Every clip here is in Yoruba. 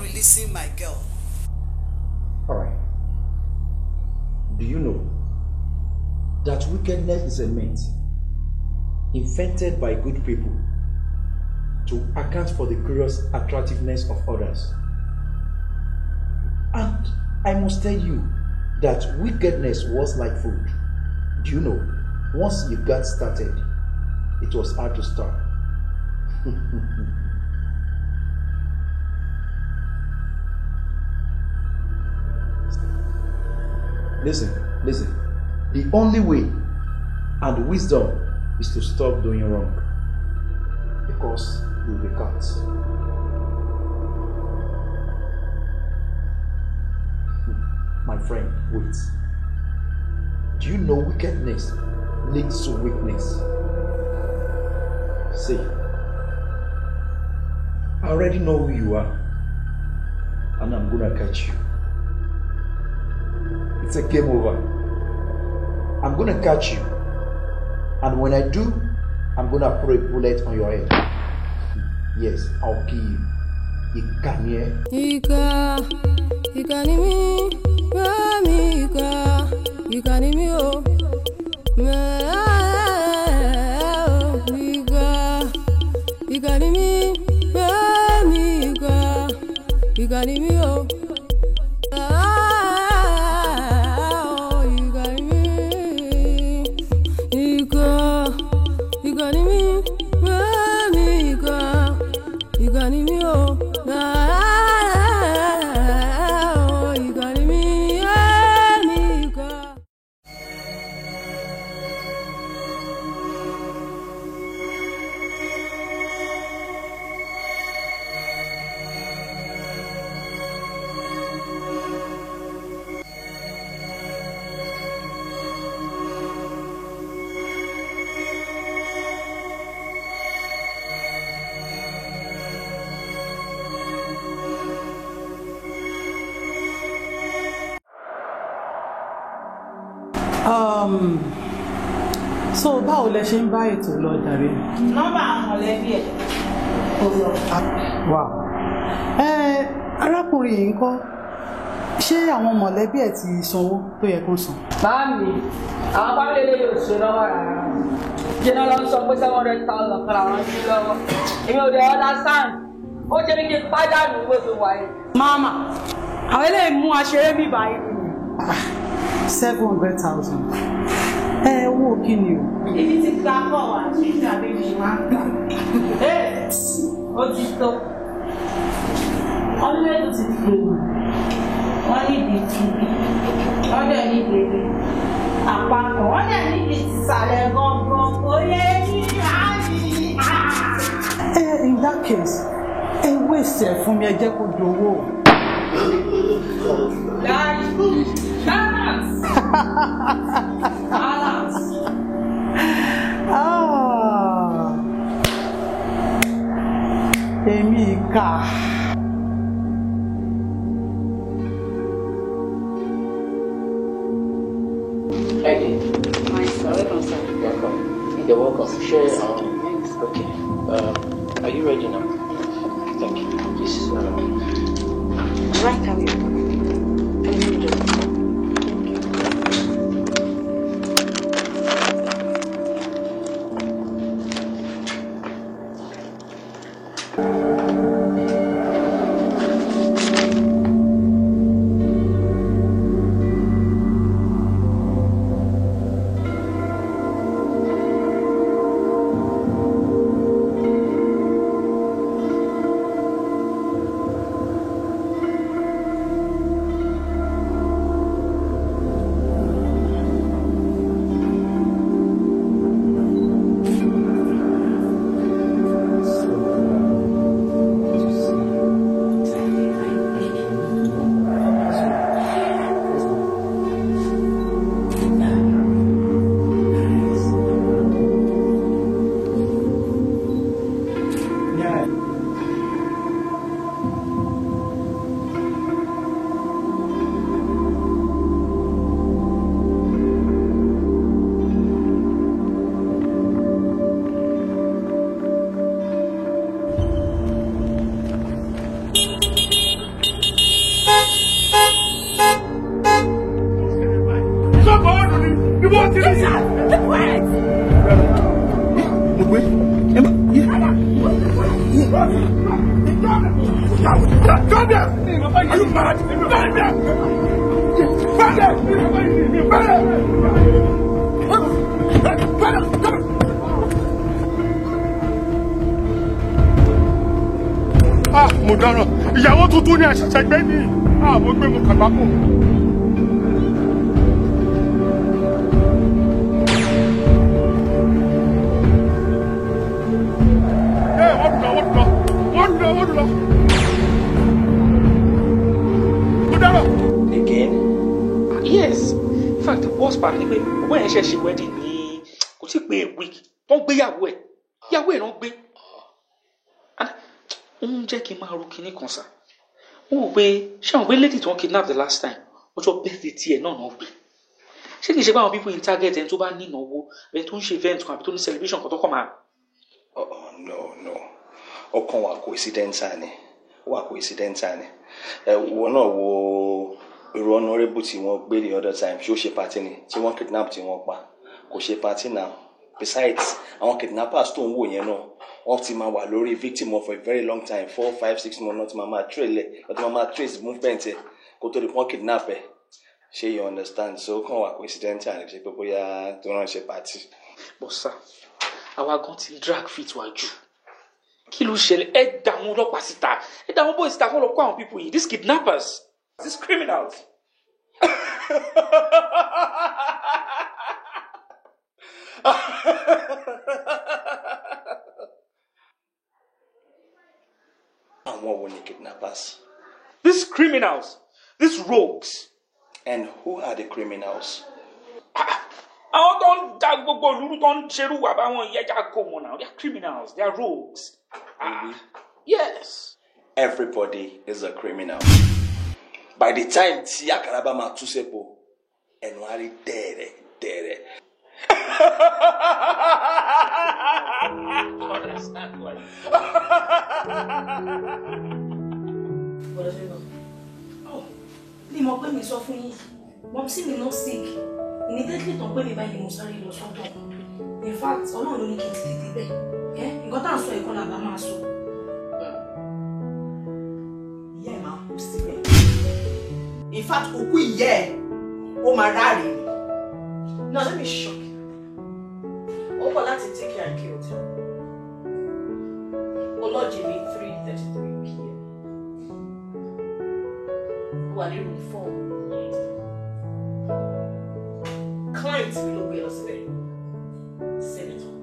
releasing my girl. Alright. Do you know that wickedness is a myth invented by good people to account for the curious attractiveness of others? And I must tell you that wickedness was like food. Do you know, once you got started, it was hard to stop. Listen. The only way and wisdom is to stop doing wrong, because you'll be caught. My friend, wait. Do you know wickedness leads to weakness? See, I already know who you are, and I'm gonna catch you. It's a game over. I'm gonna catch you, and when I do, I'm gonna put a bullet on your head. Yes, I'll kill you. IKA. So báwo lẹ ṣe ń bá ètò lọ jàre? Nọ́mbà àwọn mọ̀lẹ́bí ẹ̀. Wow. Arákùnrin yìí ńkọ́, ṣé àwọn mọ̀lẹ́bí ẹ̀ ti sanwó tó yẹ kó san? Báàmì, àwọn pálílé yóò ṣe lọ́wọ́ rárá. Jẹ́nà lọ sọ pé 700,000 kan àwọn ṣí lọ́wọ́. Èmi ò dé understand. Ó ṣe ní kí n pàdánù bó ṣe wáyé. Máàmá, àwọn eléyìí mú aṣeré bí báyìí. 700,000. Owó kí ni o? Ibi tí ká kọ̀ wá sí ìjàmbá ìṣe máa ń gbà. Ó ti tó. Wọ́n ní ètò ti fi wò. Wọ́n ní ìdí tìbí. Wọ́n dẹ̀ ní ìdí àpapọ̀. Wọ́n dẹ̀ ní ìdí ìsàlẹ̀ gangan. Ó yẹ kí á ní. In that case, wéṣẹ̀ fún mi, ẹ jẹ́ kó dowó. Balance. Èmi ìkà. Okay. Welcome, sir. Welcome. You're welcome. Share. Okay. Are you ready now? Thank you. This is Right away. Come here! Are you mad? Ah, mo dára. Ìyàwó tuntun ni àṣẹ̀ṣẹ̀ gbé ní. Ah, mo gbé mo kàgbákò. Hey, what do? Again? Yes. In fact, the worst part is when she wedding ni kò tí pé a week. Don't gbé ìyàwó ẹ̀. Ìyàwó ẹ̀ don't gbé. And jẹ́ kí n máa ro kíní kan sá. Ó wò pé ṣé àwọn lady tí wọ́n kidnap the last time ọjọ́ birthday tiẹ̀ náà náà gbé. Ṣé kìí ṣe báwọn people in target ẹni tó bá ní ìnáwó ẹni tó ń ṣe event kan àbí tó ní celebration kan tó kọ́ máa. No. Ọkàn wa coincidental ni. Wọ́n náà wo irú honorable tí wọ́n gbé the other time ṣé ó ṣe party ni tí wọ́n kidnap tí wọ́n pa kò ṣe party now. Besides àwọn kidnappers tó ń wò yẹn náà wọ́n ti máa wà lórí victim for a very long time 4, 5, 6 months náà ti máa trace movement ẹ̀ kó tó di pọ́n kidnap ẹ̀ ṣé you understand so kàn wá coincidental ni ṣe pé bóyá tó rán ṣe party. Bọ́sà àwa gan ti drag fit wá jù kí ló ṣẹlẹ̀ ẹ dá àwọn ọlọ́pàá síta ẹ dá àwọn boys síta kọ́ lọ kó àwọn people yìí these kidnappers these criminals. And what were the kidnappers? These criminals, these rogues. And who are the criminals? Àwọn tó ń dá gbogbo olúrú tó ń ṣerú wà báwọn ìyẹ́jà kò mọ̀ náà. They are criminals, they are rogues. Really? Yes. Everybody is a criminal. By the time tí Akaraba máa tú sẹ́pọ̀, ẹnu á rí dẹ̀rẹ̀. Understand why? What does it know? Oh, ni mo pé mi sọ fún yín. Mom see me no sick. Immediately tó pé mi bá yìí mo sáré lọ sọ́dọ̀. In fact, Ọlọ́run ló ní kí n tètè débẹ̀. Nǹkan tá à ń sọ ìkọ́ làbá máa sọ. Ìyá ẹ̀ máa kú síbẹ̀. In fact, òkú ìyá ẹ̀ ó máa ráre ni. Now let me shock you. Ó kọ̀ láti take care and kill him. Olójì mi 3:33 p.m. Wà ní room 4. Client mi ló gbé lọ síbẹ̀. Senator.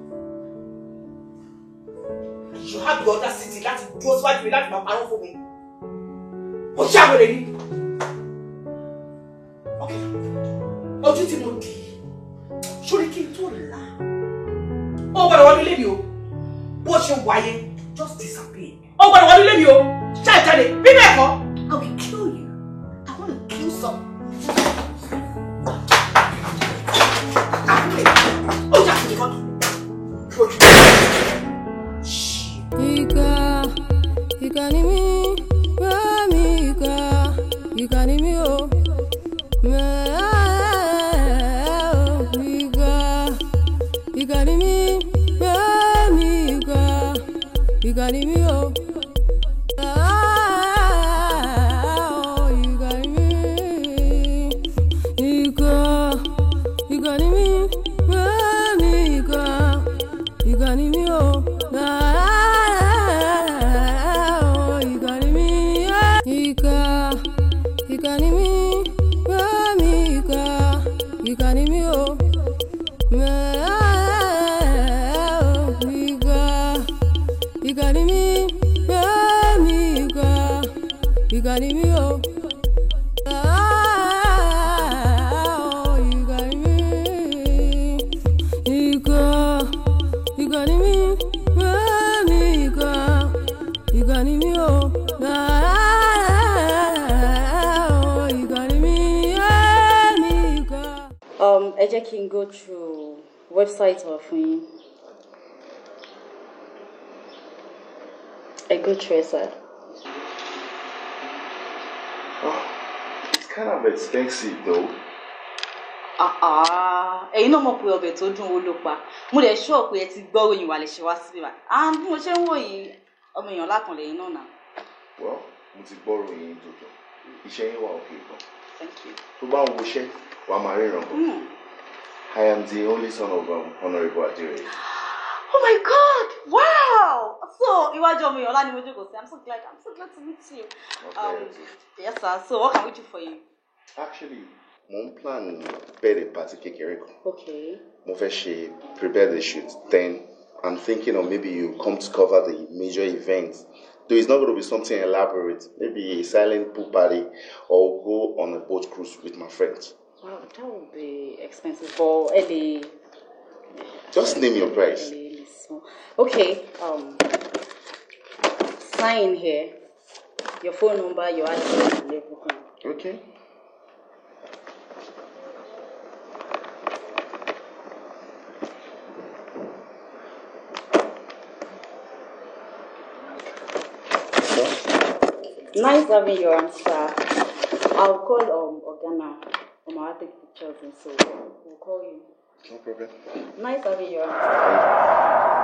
You have the audacity láti dúró síwájú mi láti máa parọ́ fún mi. Ó ṣàwẹ̀rẹ̀ ni. Okay. Ojú tí mo dì í. Sórí kí n tó là. Ó gbọ́dọ̀ wọlé lé mi o. Bó ṣe wáyé, just disappear. Ó gbọ́dọ̀ wọlé lé mi o. Jáde. Bí bẹ́ẹ̀ kọ́, I will kill you. I want to kill some. Ó jà sí ìfọ́tò. Ika ni mi, mami Ika ni mi o. Ika ni mi, mami Ika ni mi o. Ika ni mi, Ika ni mi, mami Ika ni mi o. Ẹ jẹ́ kí n go through website wa fún yín. Ẹ go through sir. Oh, it's kind of expensive though. Ẹ̀yin náà mọ̀ pé ọbẹ̀ tó dùn ó ló pa. Mo dẹ̀ sure pé ẹ ti gbọ́ ròyìn wà lè ṣe wá síbí báyìí. Bí mo ṣe ń wò yìí, ọmọ èèyàn lákànlẹ̀ yín náà. Well, mo ti gbọ́rọ̀ yín jọjọ. Iṣẹ́ yín wà okay gan. Thank you. Tó bá ń woṣẹ́, wàá máa ríran gan. I am the only son of Honorable Adire. Oh my God! Wow! So, iwájú ọmọ èèyàn ọlá ni mo jókòó sí. I'm so glad to meet you. Yes, sir. So, what can we do for you? Actually, mo ń plan birthday party kékeré kan. Okay. Mo fẹ́ ṣe prepare the shoot. Then I'm thinking of maybe you come to cover the major events. Though it's not going to be something elaborate, maybe a silent pool party or go on a boat cruise with my friends. Wow, that would be expensive for Ellie. Just name your price. Okay, sign here, your phone number, your address, and everything. Okay. Nice having your answer. I'll call Organa. I'll take pictures and so we'll call you. No problem. Nice having your answer.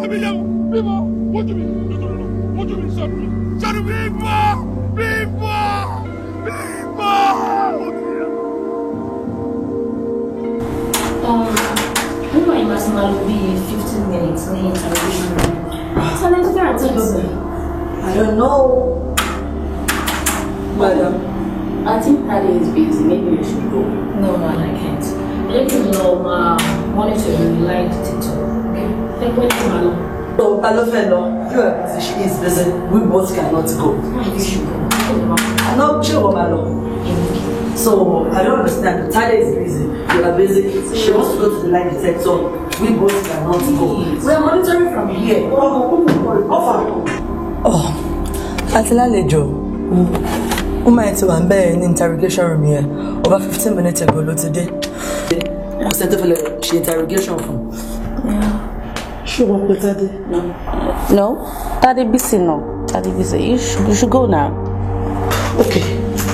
to me, people. What to me? No. What to me? Shut up, people. We might maximally be 15 minutes in interrogation room. So let's get I don't know. Madam, I think Paddy is busy. Maybe we should go. No, man, I can't. Let me know, monitor your light detector. Okay? Take me to Madam. No, I love her, no. She is busy. We both cannot go. You should go. I'm not sure about that. So, I don't understand. Talia is busy. You are busy. She wants to go to the light detector. We both cannot go. We are monitoring from here. Atilalejo. Uma to ambe in interrogation room here. Over 15 minutes ago today. I sent her she interrogation from. Yeah. She work with Daddy? No. Daddy busy no. Daddy busy. You should go now. Okay.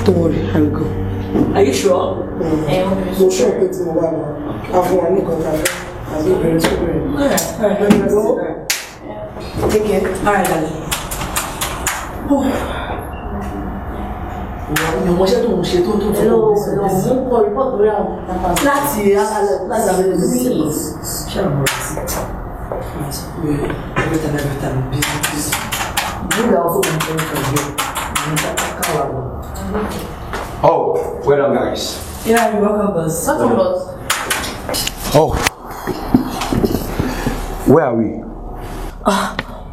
Don't worry. I will go. Are you sure? So sure. Take care. All right, darling. Oh, well done, guys. Yeah, you're welcome, boss. Welcome, boss. Oh, where are we?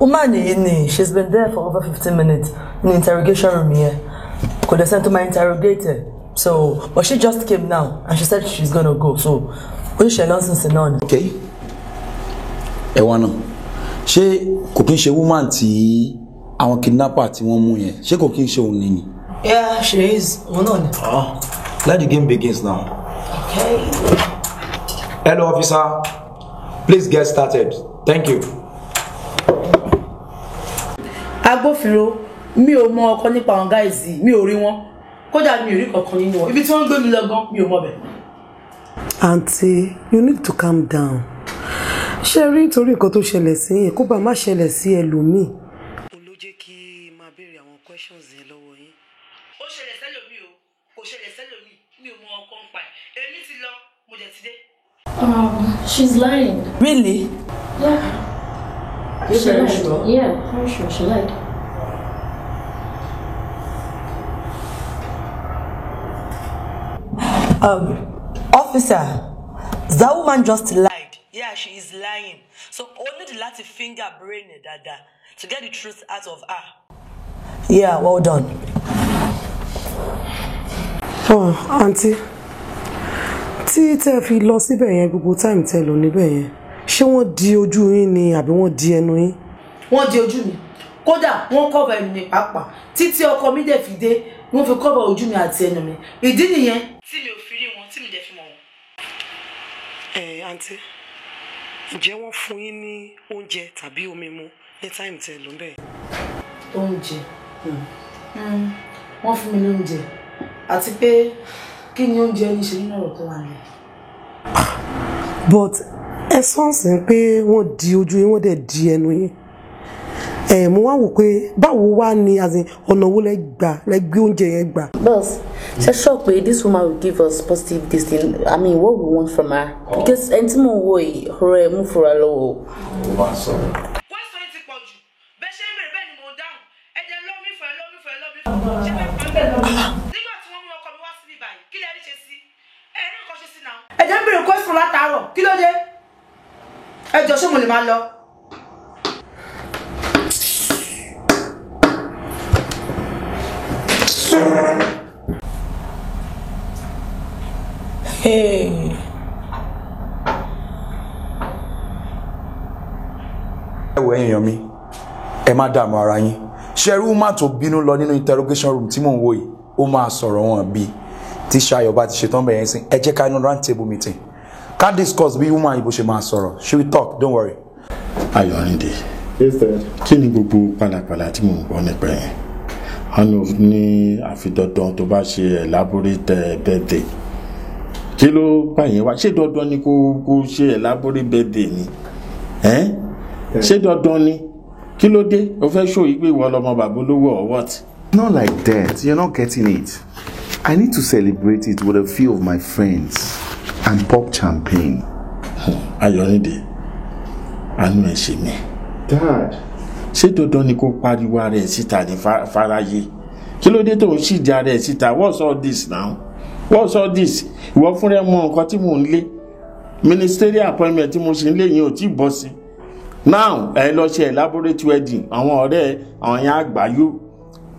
Umani, she's been there for over 15 minutes in the interrogation room here. Could have sent to my interrogator. So, but she just came now and she said she's gonna go. So, what she nonsense on? Okay. Ewana, she cooking she woman tí àwọn kidnapper tí wọ́n mú yẹn. She cooking she only. Yeah, she is. Oh, let the game begins now. Okay. Hello, officer. Please get started. Thank you. Agbófinró, mi ò mọ ọkọ nípa àwọn guys yìí, mi ò rí wọn. Kódà mi ò rí kankan nínú wọn. Ibi tí wọ́n gbé mi lọ gan, mi ò mọ̀ bẹ̀. Auntie, you need to calm down. Ṣé rí torí nǹkan tó ṣẹlẹ̀ sí yín, kó bá má ṣẹlẹ̀ sí ẹlòmíì. Ló jẹ́ kí máa béèrè àwọn questions yẹn lọ́wọ́ yín. Ó ṣẹlẹ̀ sẹ́lòmíì o, kò ṣẹlẹ̀ sẹ́lòmíì, mi ò mọ ọkọ ń pa ẹ̀. Èmi ti lọ, mo dẹ̀ ti dé. She's lying. Really? Yeah. You're very sure? Yeah, very sure. She lied. Officer, that woman just lied. Yeah, she is lying. So only the lati finger brain dada to get the truth out of her. Yeah, well done. Oh, Auntie. Tí tẹ́ fi lọ síbẹ̀ yẹn gbogbo time tẹ́ lọ níbẹ̀ yẹn. Ṣé wọ́n di ojú yín ni àbí wọ́n di ẹnu yín? Wọ́n di ojú mi. Kódà wọ́n cover ẹnu mi pàápàá. Títí ọkọ mi dẹ̀ fi dé, wọ́n fi cover ojú mi àti ẹnu mi. Ìdí nìyẹn tí mi ò fi rí wọn, tí mi dẹ̀ fi mọ̀ wọn. Auntie. Ǹjẹ́ wọ́n fún yín ní oúnjẹ tàbí omi mu ní time tẹ́ lọ ńbẹ̀? Oúnjẹ. Wọ́n fún mi ní oúnjẹ. Àti pé kí ni oúnjẹ ní ṣe nínú ọ̀rọ̀ tó wà nílẹ̀? But essence pé wọ́n di ojú yín wọ́n dẹ̀ di ẹnu yín. Mo wá wò pé báwo wá ni as in ọ̀nà wo lẹ gbé oúnjẹ yẹn gbà. Boss, ṣe shock pé this woman will give us positive this thing. I mean, what we want from her. Because ẹni tí mo wo yìí, ọ̀rọ̀ ẹ̀ mú fura lọ́wọ́. Ẹ jẹ́ bèrè question látàárọ̀, kí ló dé? Ẹ jọ̀ọ́ ṣé mo lè máa lọ? Hey. Ẹ̀wọ̀ èèyàn mi, ẹ má dààmú ara yín. Ṣẹ́rú má tó bínú lọ nínú interrogation room tí mò ń wò yìí, ó máa sọ̀rọ̀ wọn bí tí Ṣayọ̀ bá ti ṣetán bẹ̀yẹn sí. Ẹ jẹ́ ká inú round table meeting. Ká discuss bí woman ibo ṣe máa sọ̀rọ̀. She will talk, don't worry. Ayọ̀rìndé, kí ni gbogbo pàlàpàlà tí mò ń gbọ́ nípa yẹn? Wọ́n ní àfi dandan tó bá ṣe elaborate birthday. Kí ló bá yẹn wá? Ṣé dandan ni kó ṣe elaborate birthday ni? Ṣé dandan ni? Kí ló dé? O fẹ́ show ìgbé ìwọ lọmọ bàbá olówó or what? Not like that. You're not getting it. I need to celebrate it with a few of my friends and pop champagne. Ayọ̀nìdé, àánú ẹ̀ ṣe mí. Dad. Ṣé dandan ni kó pariwo ara ẹ̀ síta ní fáráyé? Kí ló dé tó ń ṣìdí ara ẹ̀ síta? What's all this now? What's all this? Ìwọ fúnra ẹ mọ nǹkan tí mò ń lé. Ministerial appointment tí mo ṣe ń lé yẹn ò tí bọ́ sí. Now, ẹ lọ ṣe elaborate wedding. Àwọn ọ̀rẹ́ àwọn yẹn àgbáyó.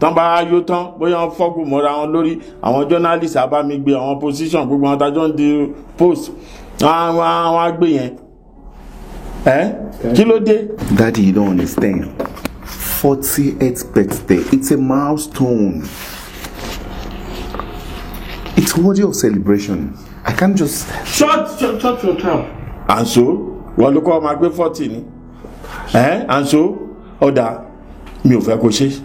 Tán bá yó tán, bóyá wọ́n fọ́gùn mọ́ra wọn lórí. Àwọn journalist àbá mi gbé àwọn position gbogbo àwọn tajọ́ ń di post. Wọ́n á gbé yẹn. Kí ló dé? Daddy, you don't understand. 48th birthday. It's a milestone. It's worthy of celebration. I can't just... Shut your trap. And so, wọ́n ló kọ́ ọmọ agbé 40 ni. And so, ọ̀dà mi ò fẹ́ kó ṣe.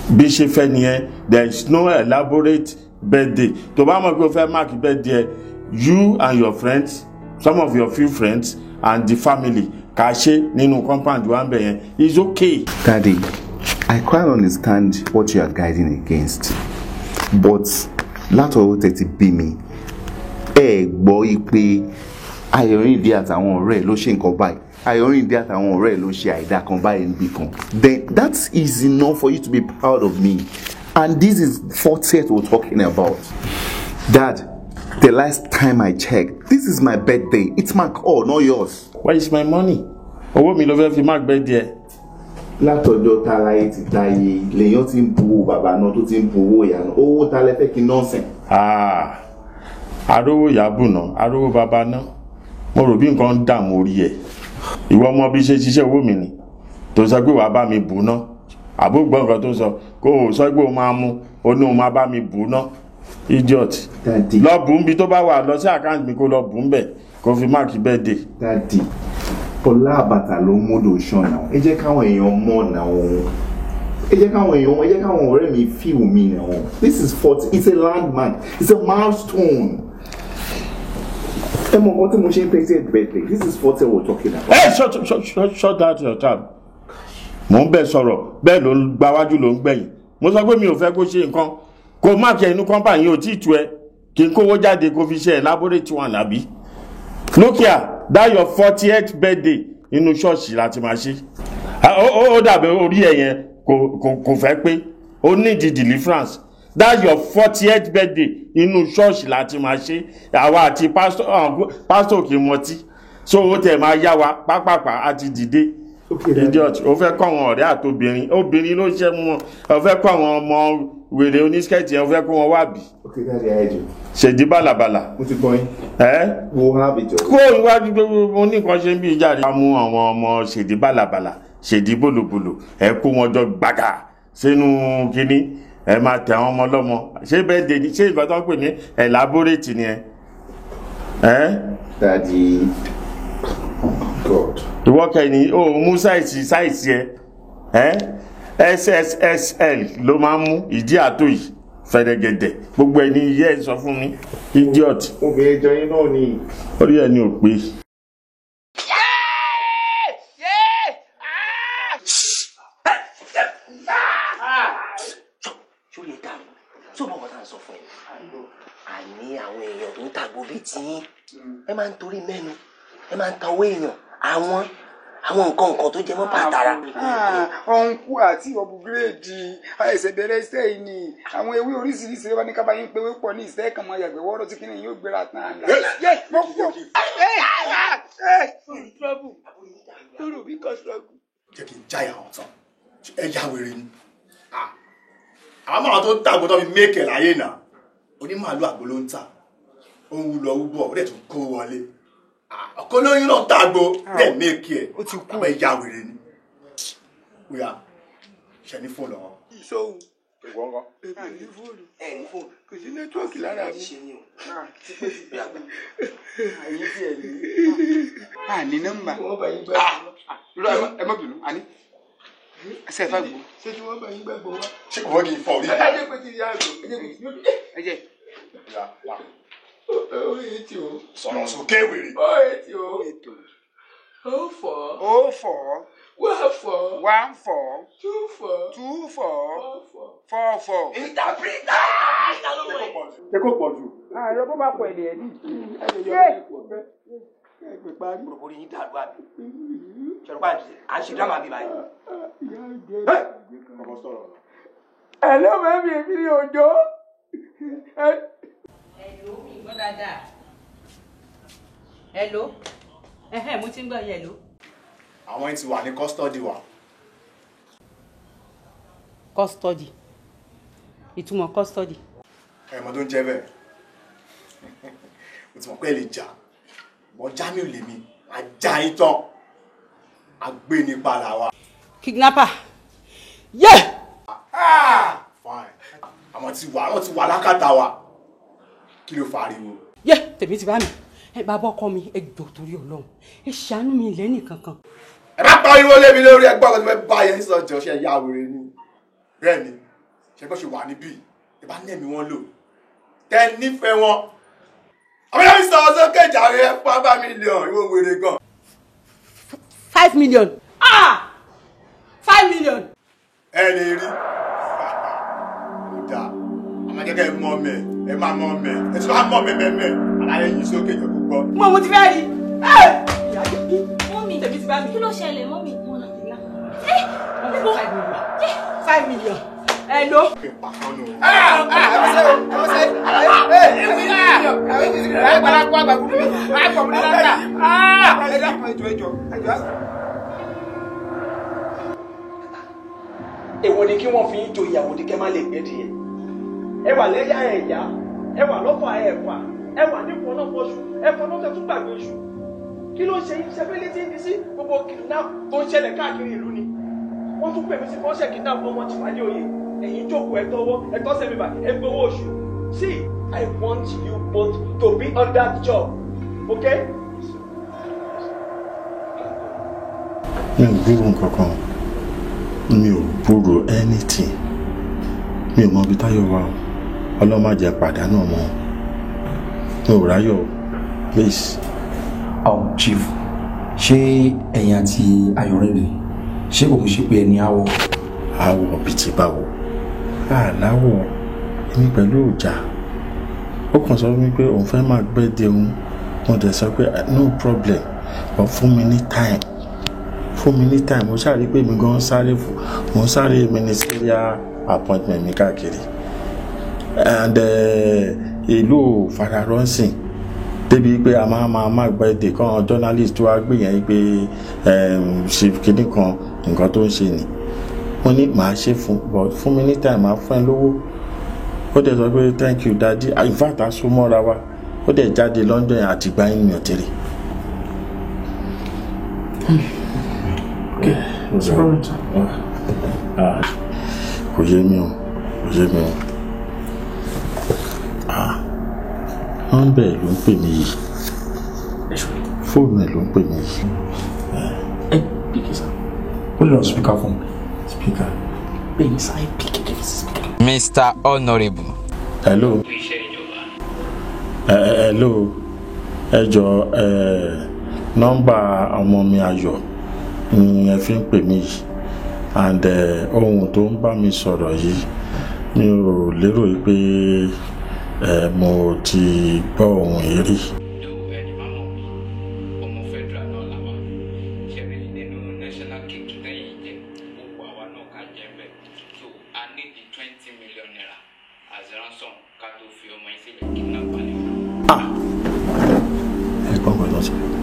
Bí ṣe fẹ́ nìyẹn, there is no elaborate birthday. Tó bá mọ̀ pé o fẹ́ mark birthday, you and your friends, some of your few friends, and the family, ká ṣe nínú compound wa ń bẹ̀ yẹn, it's okay. Daddy, I quite understand what you are guiding against. But látọ̀rọ̀ tẹ̀tí bí mi, ẹ gbọ́ ipe Ayọ̀rìndé àtàwọn ọ̀rẹ́ ló ṣe nǹkan báyìí. Ayọ̀rìndé àtàwọn ọ̀rẹ́ ló ṣe àìdá kan báyìí níbì kan. Then that is enough for you to be proud of me. And this is 40th we're talking about. Dad, the last time I checked, this is my birthday. It's my call, not yours. Where is my money? Owó mi ló fẹ́ fi mark birthday. Látọjọ́ táláyé ti táyé lèyàn ti ń bu bàbá náà tó ti ń bu owó ìyá náà. Owó ta lẹ fẹ́ kí nọ́ọ̀sìn. Arówó ìyàbù náà, arówó bàbá náà. Mo rò bí nǹkan ń dààmú orí ẹ̀. Ìwọ ọmọ bí ṣe ṣiṣẹ́ owó mi ni. Tó sọ pé wàá bá mi bù náà. Àbúgbọ́n nǹkan tó sọ kó o sọ pé o máa mú o ní o máa bá mi bù náà. Idiot. Daddy. Lọ bù ń bi tó bá wà lọ sí àkáǹtì mi kó lọ bù ń bẹ̀ kó fi mark birthday. Daddy. Ọlá àbàtà ló ń mọ́dọ̀ ṣán náà. Ẹ jẹ́ káwọn èèyàn mọ̀ náà. Ẹ jẹ́ káwọn ọ̀rẹ́ mi feel mi náà. This is 40. It's a landmark. It's a milestone. Ẹ mọ̀ nǹkan tí mo ṣe ń pèsè birthday. This is 40 we're talking about. Hey, shut that your tab. Mo ń bẹ sọ̀rọ̀ bẹ́ẹ̀ ló ń gbáwájú ló ń gbẹ̀yìn. Mo sọ pé mi ò fẹ́ kó ṣe nǹkan. Kó má kẹ́ inú company ò tí ì tú ẹ. Kí n kówó jáde kó fi ṣe elaborate one àbí. Look here, that your 40th birthday inú ṣọ́ọ̀ṣì láti máa ṣe. Ó dàbí orí ẹ̀ yẹn kò fẹ́ pé ó ní di deliverance. That your 40th birthday inú ṣọ́ọ̀ṣì láti máa ṣe. Àwa àti pastor kì í mọtí. So ó tẹ̀ máa yá wa pápápá àti dìde. Idiot, ó fẹ́ kọ́ àwọn ọ̀rẹ́ àtobìnrin. Obìnrin ló ṣẹ́ mú wọn. Ó fẹ́ kọ́ àwọn ọmọ wèrè onískẹ́ẹ̀tì yẹn, ó fẹ́ kó wọn wá bì. Okay, Daddy, I heard you. Ṣèdí bàlàbàlà. Mo ti gbọ́ yín. We'll have it. Kó ìwádìí pé mo ní nǹkan ṣe ń bí ìjáde. A mú àwọn ọmọ ṣèdí bàlàbàlà, ṣèdí bòlòbòlò, ẹ kó wọn jọ gbàgà sínú kínní, ẹ máa tẹ àwọn ọmọ lọ́mọ. Ṣé bẹ́ẹ̀ dé ni? Ṣé ìgbà tó ń pè ní elaborate ni ẹ? Daddy, God. Ìwọ kẹ́ni ó mú sáìsì ẹ. SSSL ló máa ń mú ìdí àtò yìí fẹ̀rẹ̀gẹ̀dẹ̀ gbogbo ẹni iye ẹ̀ sọ fún mi idiot. Obìnrin jọ yín náà ni. Orí ẹni ò pé. Ṣó lè dà mí? Tó mọ̀ bọ́tà ń sọ fún ẹ. Àní àwọn èèyàn tó ń tàgbó bíi tí ẹ máa ń torí mẹ́nu, ẹ máa ń tan owó èèyàn, àwọn nǹkan tó jẹ mọ́ pàtàrà. Ọ̀nkú àti ọ̀bùgírèdì àìsè bẹ̀rẹ̀ iṣẹ́ yìí ni àwọn ewé oríṣiríṣi ló bá ní ká bá yín pé wípọ̀ ní ìṣẹ́ kan máa yàgbẹ́ wọ́ọ́rọ́ tí kìnìún yóò gbéra tán àná. Mo kú trouble lórí òbí kan struggle. Jẹ́ kí n jáyà wọn tán ẹ já wèrè ni. Àwọn máa tó ń tàgbọ́ tó fi méèkẹ̀ láyé náà onímàálù àgbo ló ń tà ó ń wúlọ wúbọ̀ ó dẹ̀ tún kó wọlé. Ọkọ lóyún náà tàgbó dẹ̀ méèkì ẹ̀ àbẹ̀ ìyá wèrè ni. Wíyá ṣe ní fóònù lọ́wọ́. Ìṣòwò ìwọ́ngọ́. Ẹ̀ní fóònù kò sí nẹ́tíwọ́ọ̀kì lára mi. Àyè tí ẹ̀ ní. Àní nọ́mbà. Ẹ má bínú àní. Ṣé ẹ fẹ́ gbọ́? Ṣé tí wọ́n bá yín gbàgbọ́ wá? Ṣé kò wọ́n kì í fọ orí? Ẹ jẹ́ pé ti yá àgbò. Ẹ jẹ́. Orí etí o. Sọ̀rọ̀ sókè wèrè. Orí etí o. Oh, 4. Oh, 4. 1, 4. 1, 4. 2, 4. 2, 4. 4, 4. Interpreter! Ṣé kò pọ̀ jù? Ààrẹ bó bá pọ̀ èdè ẹ̀dí. Orí yín dàrú àbí. Ṣọ̀rọ̀pá à ń ṣe dáàmà bí báyìí. Ọmọ sọ̀rọ̀. Hello, mẹ́mí èmi ni Òjó. Hello, mi gbọ́ dáadáa. Hello. Mo ti ń gbọ́ yẹn ló. Àwọn yìí ti wà ní custody wa. Custody. Ìtumọ̀ custody. Ẹ̀mọ́ tó ń jẹ́ bẹ́ẹ̀. Mo ti mọ̀ pé ẹ lè jà. Wọ́n Jamiu lèmi. Ajá ìtàn. Agbé nípa là wa. Kidnapper. Yeah! Fine. Àwọn ti wà lákàtà wa. Kí ló fariwo? Yeah! Tèmi ti bá mi. Bàbá ọkọ mi, ẹ jọ̀ọ́ torí Ọlọ́run. Ẹ ṣàánú mi lẹ́nì kankan. Ẹ bá pariwo lé mi lórí ẹgbẹ́ ọkọ̀ tí wọ́n bá yẹn sọ̀jọ́ ṣe ya wèrè ni. Bẹ́ẹ̀ ni, ṣe bó ṣe wà níbí, ẹ bá nẹ̀mí wọn lò. Tẹ́ nífẹ̀ẹ́ wọn. Àwọn yẹn sọ sókè jàre ẹ fún $5 million ìwé wèrè gan. 5 million. 5 million. Ẹ lè rí. Ó dáa. Àmọ́ jẹ́kẹ́ ẹ mọ́ mẹ́, ẹ máa mọ́ mẹ́, ẹ tún bá mọ́ mẹ́mẹ́mẹ́, àlàyé yìí sókè jẹ́ púpọ̀. Mo ti fẹ́ rí. Mọ́mí, tèmi ti bá mi. Kí ló ṣẹlẹ̀ mọ́mí? 5 million. Hello. Èwo ni kí wọ́n fi ń jo ìyàwó ní kẹ́ má lè gbé díẹ̀. Ẹ wà lẹ́yà ẹ̀yà, ẹ wà lọ́fà ẹ̀fà, ẹ wà nípò náà fọ́ṣù, ẹ̀fọ́ náà fẹ́ tún gbàgbé iṣu. Kí ló ṣe yín ṣẹ́fẹ́ létí ní sí gbogbo kidnap tó ń ṣẹlẹ̀ káàkiri ìlú ni? Wọ́n tún pè mí sí fọ́ṣẹ̀ kidnap ọmọ Tìwálé Oyè. Ẹ̀yin jókòó ẹ̀tọ́ sẹ́mìbà ẹgbowó oṣù. See, I want you both to be on that job, okay? Mi ò gbúrò nǹkankan, mi ò gbúrò anything, mi ò mọ ibi táyọ̀ wà o, ọlọ́mọ jẹ́ pàdánù ọmọ, mi ò ráyọ̀ o, please. Chief, ṣé ẹ̀yin àti Ayọ̀rẹ́lẹ̀ ṣé kò ṣe pé ẹni àwọ̀? Àwọ̀ bíi ti báwo? Àláwọ̀ èmi pẹ̀lú ọjà. Ó kàn sọ wípé òun fẹ́ máa gbẹ́dẹ̀ òun, wọ́n dẹ̀ sọ pé no problem, but fún mi ní time. Mo ṣàrí pé mi gan sáré ministerial appointment mi káàkiri. And ìlú fararọ́nsìn débi pé a máa gbẹ́dẹ̀ kan journalist tó wá gbé yẹn pé ṣe kíní kan nǹkan tó ń ṣe ni. Wọ́n ní màá ṣe fún mi ní time máa fún ẹ lówó. Ó dẹ̀ sọ pé thank you daddy, in fact a sún mọ́ra wa. Ó dẹ̀ jáde London àtìgbà yín mi ò tẹ̀lé. Kò yé mi o. Wọ́n bẹ̀ ló ń pè mí yìí. Fóònù ẹ̀ ló ń pè mí yìí. Ó lọ speaker phone. Speaker. Mr. Honorable. Hello. Hello. Ẹ jọ̀ọ́ nọ́mbà ọmọ mi Ayọ̀ ni ẹ fi ń pè mí yìí. And ohun tó ń bá mi sọ̀rọ̀ yìí mi ò lérò pé mo ti gbọ́ ohun yìí rí.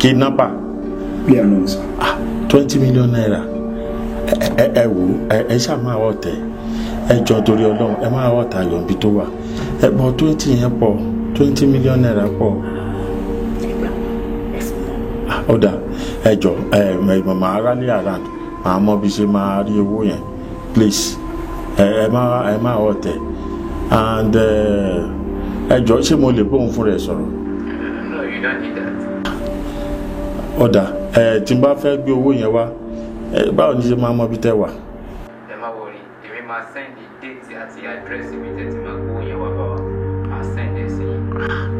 Kidnapper. Yeah, no, sir. 20 million naira. Ẹ wò ẹ ṣáà máa wọ̀ tẹ̀. Ẹ jọ torí Ọlọ́run ẹ máa wọ̀ tà yọ̀ǹbí tó wà. Ẹ bọ̀ 20 yẹn pọ̀, 20 million naira pọ̀. Ó dà ẹ jọ màá rally around màá mọ bí ṣe máa rí owó yẹn please. Ẹ máa wọ̀ tẹ̀. And ẹ jọ ṣé mo lè bóun fún rẹ̀ sọ̀rọ̀? No, you don't need that. Ọ̀dà tí n bá fẹ́ gbé owó yẹn wá báwo ni ṣe máa mọ bí tẹ́ wà? Ẹ má worry, èmi máa send the date àti address ibi tẹ́ ti máa gbé owó yẹn wá bá wa. I'll send it sí yín.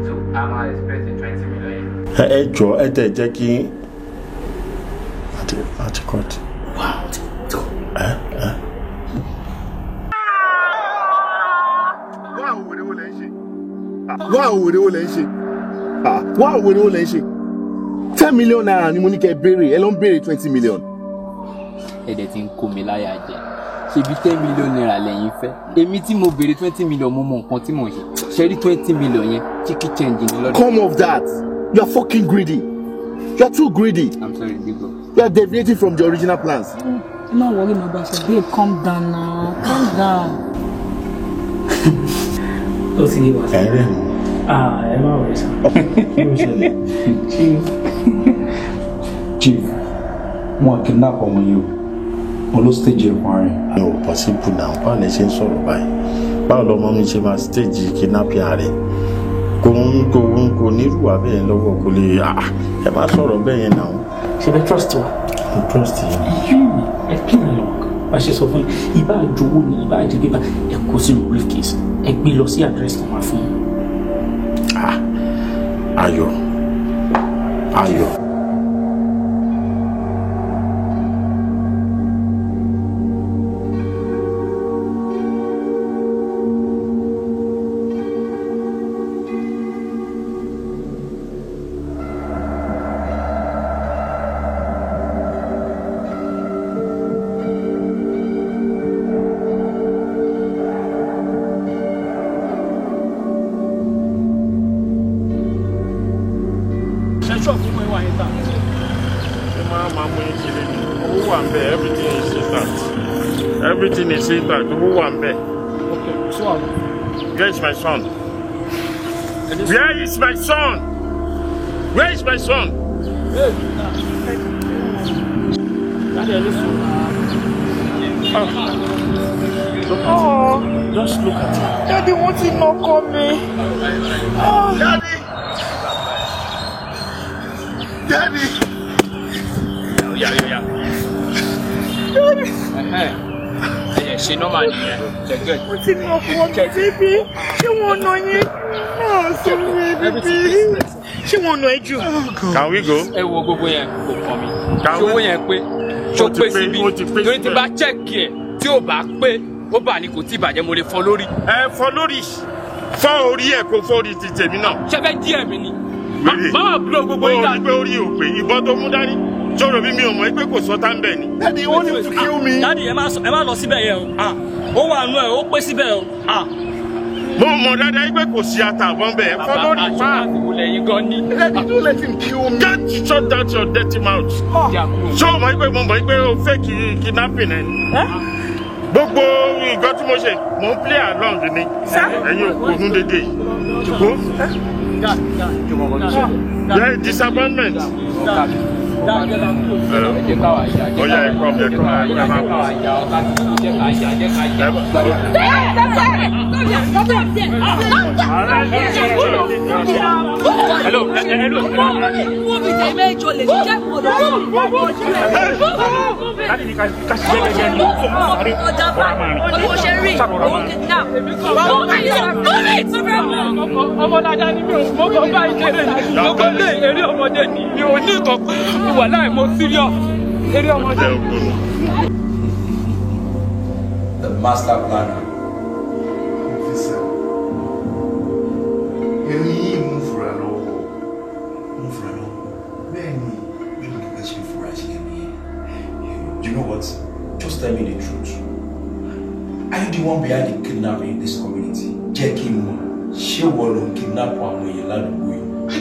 So I ma expect the 20 million. Ẹ jọ ẹ tẹ̀ jẹ́ kí Àti court. Wow. Wow, 10 million naira ni mo ní kẹ́ béèrè, ẹ ló ń béèrè 20 million. Ẹ̀dẹ̀ tí ń kó mi láyà jẹ. Ṣebí 10 million naira lẹ́yìn fẹ́. Èmi tí mo béèrè 20 million mo mọ nǹkan tí mo ṣe. Ṣé rí 20 million yẹn chicken change ni lọ́dọ̀. Come off that. You are fucking greedy. You are too greedy. I'm sorry, big bro. You are deviating from the original plans. Don't worry, my boss. Babe, calm down now. Calm down. Ó ti ní wá. Ẹ má wọlé sá. Chief, wọn kidnap ọmọ yìí o. Wọn ló stage ẹ̀kọ́ rẹ̀. No, possible now. Báwo lẹ ṣe ń sọ̀rọ̀ báyìí? Báwo lọmọ mi ṣe máa stage kidnapping rẹ̀? Kò nírú wa bẹ́ẹ̀ lọ́wọ́ kò lè ẹ má sọ̀rọ̀ bẹ́ẹ̀ yẹn náà. Ṣé bẹ trust wa? Mo trust yìí. Ẹ pín in lọ. Bá ṣe sọ fún yín, ìbá àjòwò ni ìbá àjẹgbẹ́ bá ẹ kó sínú briefcase. Ẹ gbé lọ sí address tó máa fún yín. Ayọ̀. Everything is intact. Who one bed? Okay, so where is my son? Where is my son? Where is my son? Oh, just look at him. Daddy, won't he not call me? Oh. Daddy! Yeah. She no money. What's it not for, baby? She won't know you. Oh, sorry, baby. She won't know you. Can we go? Ẹ wo gbogbo yẹn kò kàn mí. Ṣé owó yẹn pé? Ṣó pé síbí? Torí tí bá check ẹ̀ tí ò bá pé ó bà ní kò tí bàjẹ́ mo lè fọ́ lórí. Ẹ fọ́ lórí. Fọ́ orí ẹ̀ kò fọ́ orí ti tèmi náà. Ṣé fẹ́ díẹ̀ mi ni? Máa blow gbogbo yín dànù. Ó rí pé orí ò pé ìbọn tó mú dání. Sọ̀rọ̀ bí mi ò mọ̀ pé kò sọ tá ń bẹ̀ ni. Daddy, you want him to kill me? Daddy, ẹ má lọ síbẹ̀ yẹn o. Ó wà nù ẹ̀, ó pé síbẹ̀ o. Mo mọ̀ dáadáa pé kò sí àtàwọn bẹ̀. Follow the man. Daddy, don't let him kill me. Just shut down your dirty mouth. Ṣé o mọ̀ pé mo mọ̀ pé o fake kidnapping ẹ̀ ni? Gbogbo nǹkan tí mo ṣe, mo ń play along ni. Ẹ̀yin òkú dédé yìí. Ṣùgbọ́n. Yeah, disappointment. The master planner. Officer, you move for a law. Move for a law. Benny, we don't get you for you know what? Just tell me the truth. Are you the one behind the kidnapping in this community? Jackie Moore, she will kidnap one way. I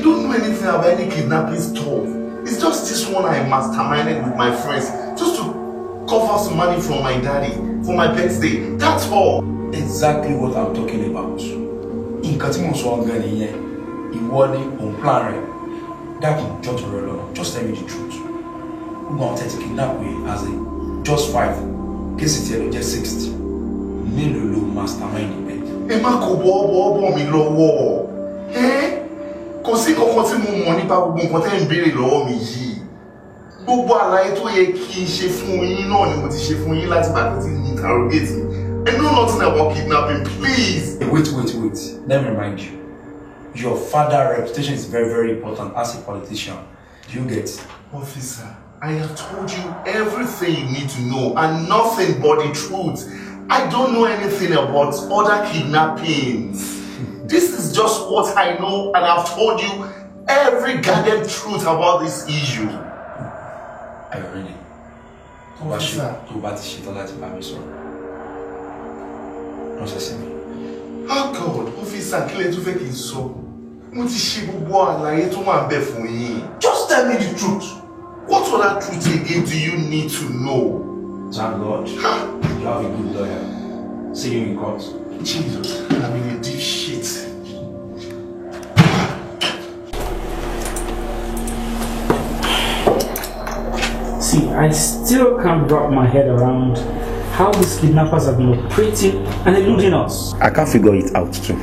don't know anything about any kidnapping stuff. It's just this one I masterminded with my friends just to cover some money from my daddy for my birthday. That's all. Exactly what I'm talking about. In Katimo Swangani, you want it on plan. That can judge just tell me the truth. We're going to take kidnap way as a just 5. Case it's just 60. Nilo mastermind it. Emma Kobo mi lowo. Eh? Kò sí kankan tí mo mọ̀ nípa gbogbo nǹkan tẹ́ ń béèrè lọ́wọ́ mi yìí. Gbogbo àlàyé tó yẹ kí n ṣe fún yín náà ni mo ti ṣe fún yín láti bá ti interrogate me. I know nothing about kidnapping, please. Wait. Let me remind you. Your father's reputation is very, very important as a politician. Do you get? Officer, I have told you everything you need to know and nothing but the truth. I don't know anything about other kidnappings. This is just what I know and I've told you every goddamn truth about this issue. I already. Tó bá ti ṣetán láti bá mi sọ̀rọ̀. Ránṣẹ́ sí mi. Oh God, officer, kí lẹ tún fẹ́ kí n sọ? Mo ti ṣe gbogbo àlàyé tó wà ńbẹ̀ fún yín. Just tell me the truth. What other truth again do you need to know? Thank God. You have a good lawyer. See you in court. Jesus, I'm in a deep shit. See, I still can't wrap my head around how these kidnappers have been operating and eluding us. I can't figure it out too.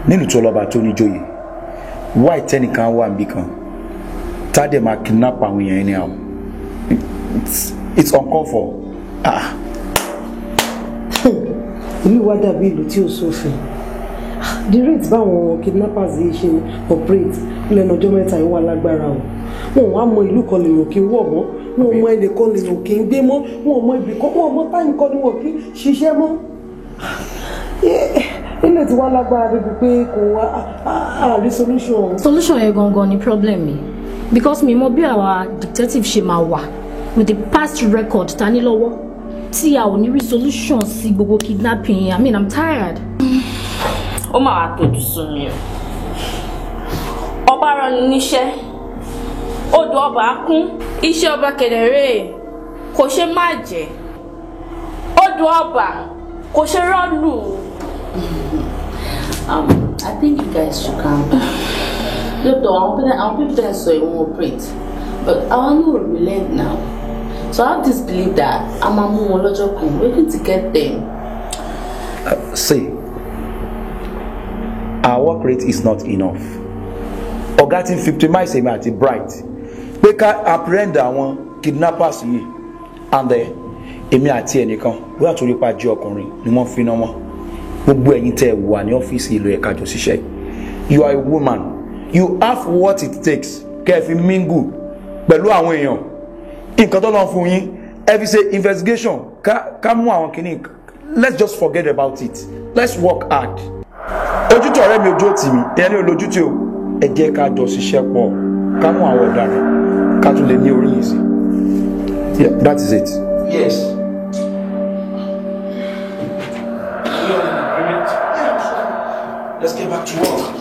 Nínú tó lọ́ba tó ní joyè, why tẹ́nìkan wà níbí kan? Tádé máa kidnap àwọn èèyàn anyhow. It's uncalled for. Ìlú wa dàbí ìlú tí ò sófin. The rate báwọn kidnappers yìí ṣe operate lẹ́nu ọjọ́ mẹ́ta yìí wà lágbára o. Wọn wá mọ ìlú kan lèyàn kí n wọ̀ mọ́, wọn mọ ilé kan lèyàn kí n gbé mọ́, wọn mọ ibì kan, wọn mọ táyì kan ni wọn kí ṣiṣẹ́ mọ́. Ilé tí wá lágbára bíbi pé kò wá àárí solution. Solution yẹn gangan ni problem mi because mi mọ bí àwa detective ṣe máa wà with the past record ta ní lọ́wọ́ tí a ò ní rí solution sí gbogbo kidnapping. I mean, I'm tired. Ó máa wá tójú sún mi o. Ọba rán ni níṣẹ́. Odò ọba kún. Iṣẹ́ ọba kedere kò ṣe má jẹ́. Odò ọba kò ṣe rọ́lù. I think you guys should calm down. Look, though, I'm people that so it won't operate, but I want to relent now. So I have this belief that I'm a more logical. We're going to get them. See, our work rate is not enough. Or getting 50 miles a minute bright. We can apprehend àwọn kidnappers yìí, and èmi àti ẹnìkan we have to report jí ọkùnrin ni wọ́n fi ná wọn. Gbogbo ẹ̀yin tẹ́ wà ní ọ́fíìsì ìlú ẹ̀ka jọ ṣiṣẹ́. You are a woman. You have what it takes. Kẹ́ fi mingle pẹ̀lú àwọn èèyàn. Nǹkan tó lọ fún yín, ẹ fi ṣe investigation. Ká mú àwọn kìíní. Let's just forget about it. Let's work hard. Ojú tó ọ̀rẹ́ mi ojú òtì mi, ìyẹn ní olójú tí o. Ẹ jẹ́ ká jọ ṣiṣẹ́ pọ̀. Ká mú àwọn ọ̀daràn. Ká tún lè ní orí yìí sí. Yeah, that is it. Yes. Let's get back to work.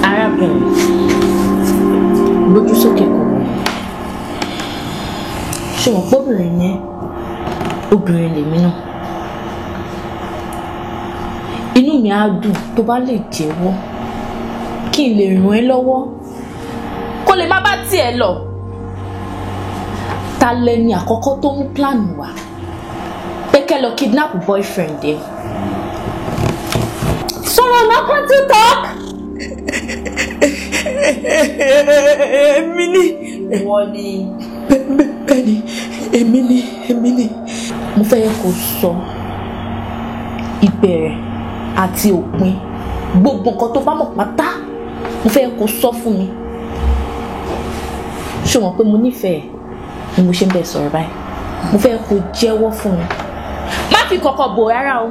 Arábìnrin, gbójú sókè kò wọ́n. Ṣé wọ́n pọ́bìnrin ní obìnrin lèmi náà? Inú mi á dùn tó bá lè jẹ́wọ́ kí n lè ràn ẹ́ lọ́wọ́ kó lè má bá tiẹ̀ lọ. Ta lẹni àkọ́kọ́ tó mú plan wá pé kẹ́ lọ kidnap boyfriend ẹ̀? Sọ̀rọ̀ náà kàn tí talk. Èmi ni. Wọ́n ni. Bẹ́ẹ̀ni, èmi ni. Mo fẹ́ kó sọ ìbẹ̀rẹ̀ àti òpin gbogbo nǹkan tó bá mọ̀ pátá. Mo fẹ́ kó sọ fún mi. Ṣé mọ̀ pé mo nífẹ̀ẹ́ ni mo ṣe ń bẹ̀ sọ̀rọ̀ báyìí. Mo fẹ́ kó jẹ́wọ́ fún mi. Má fi kọ̀kọ̀ bò rárá o.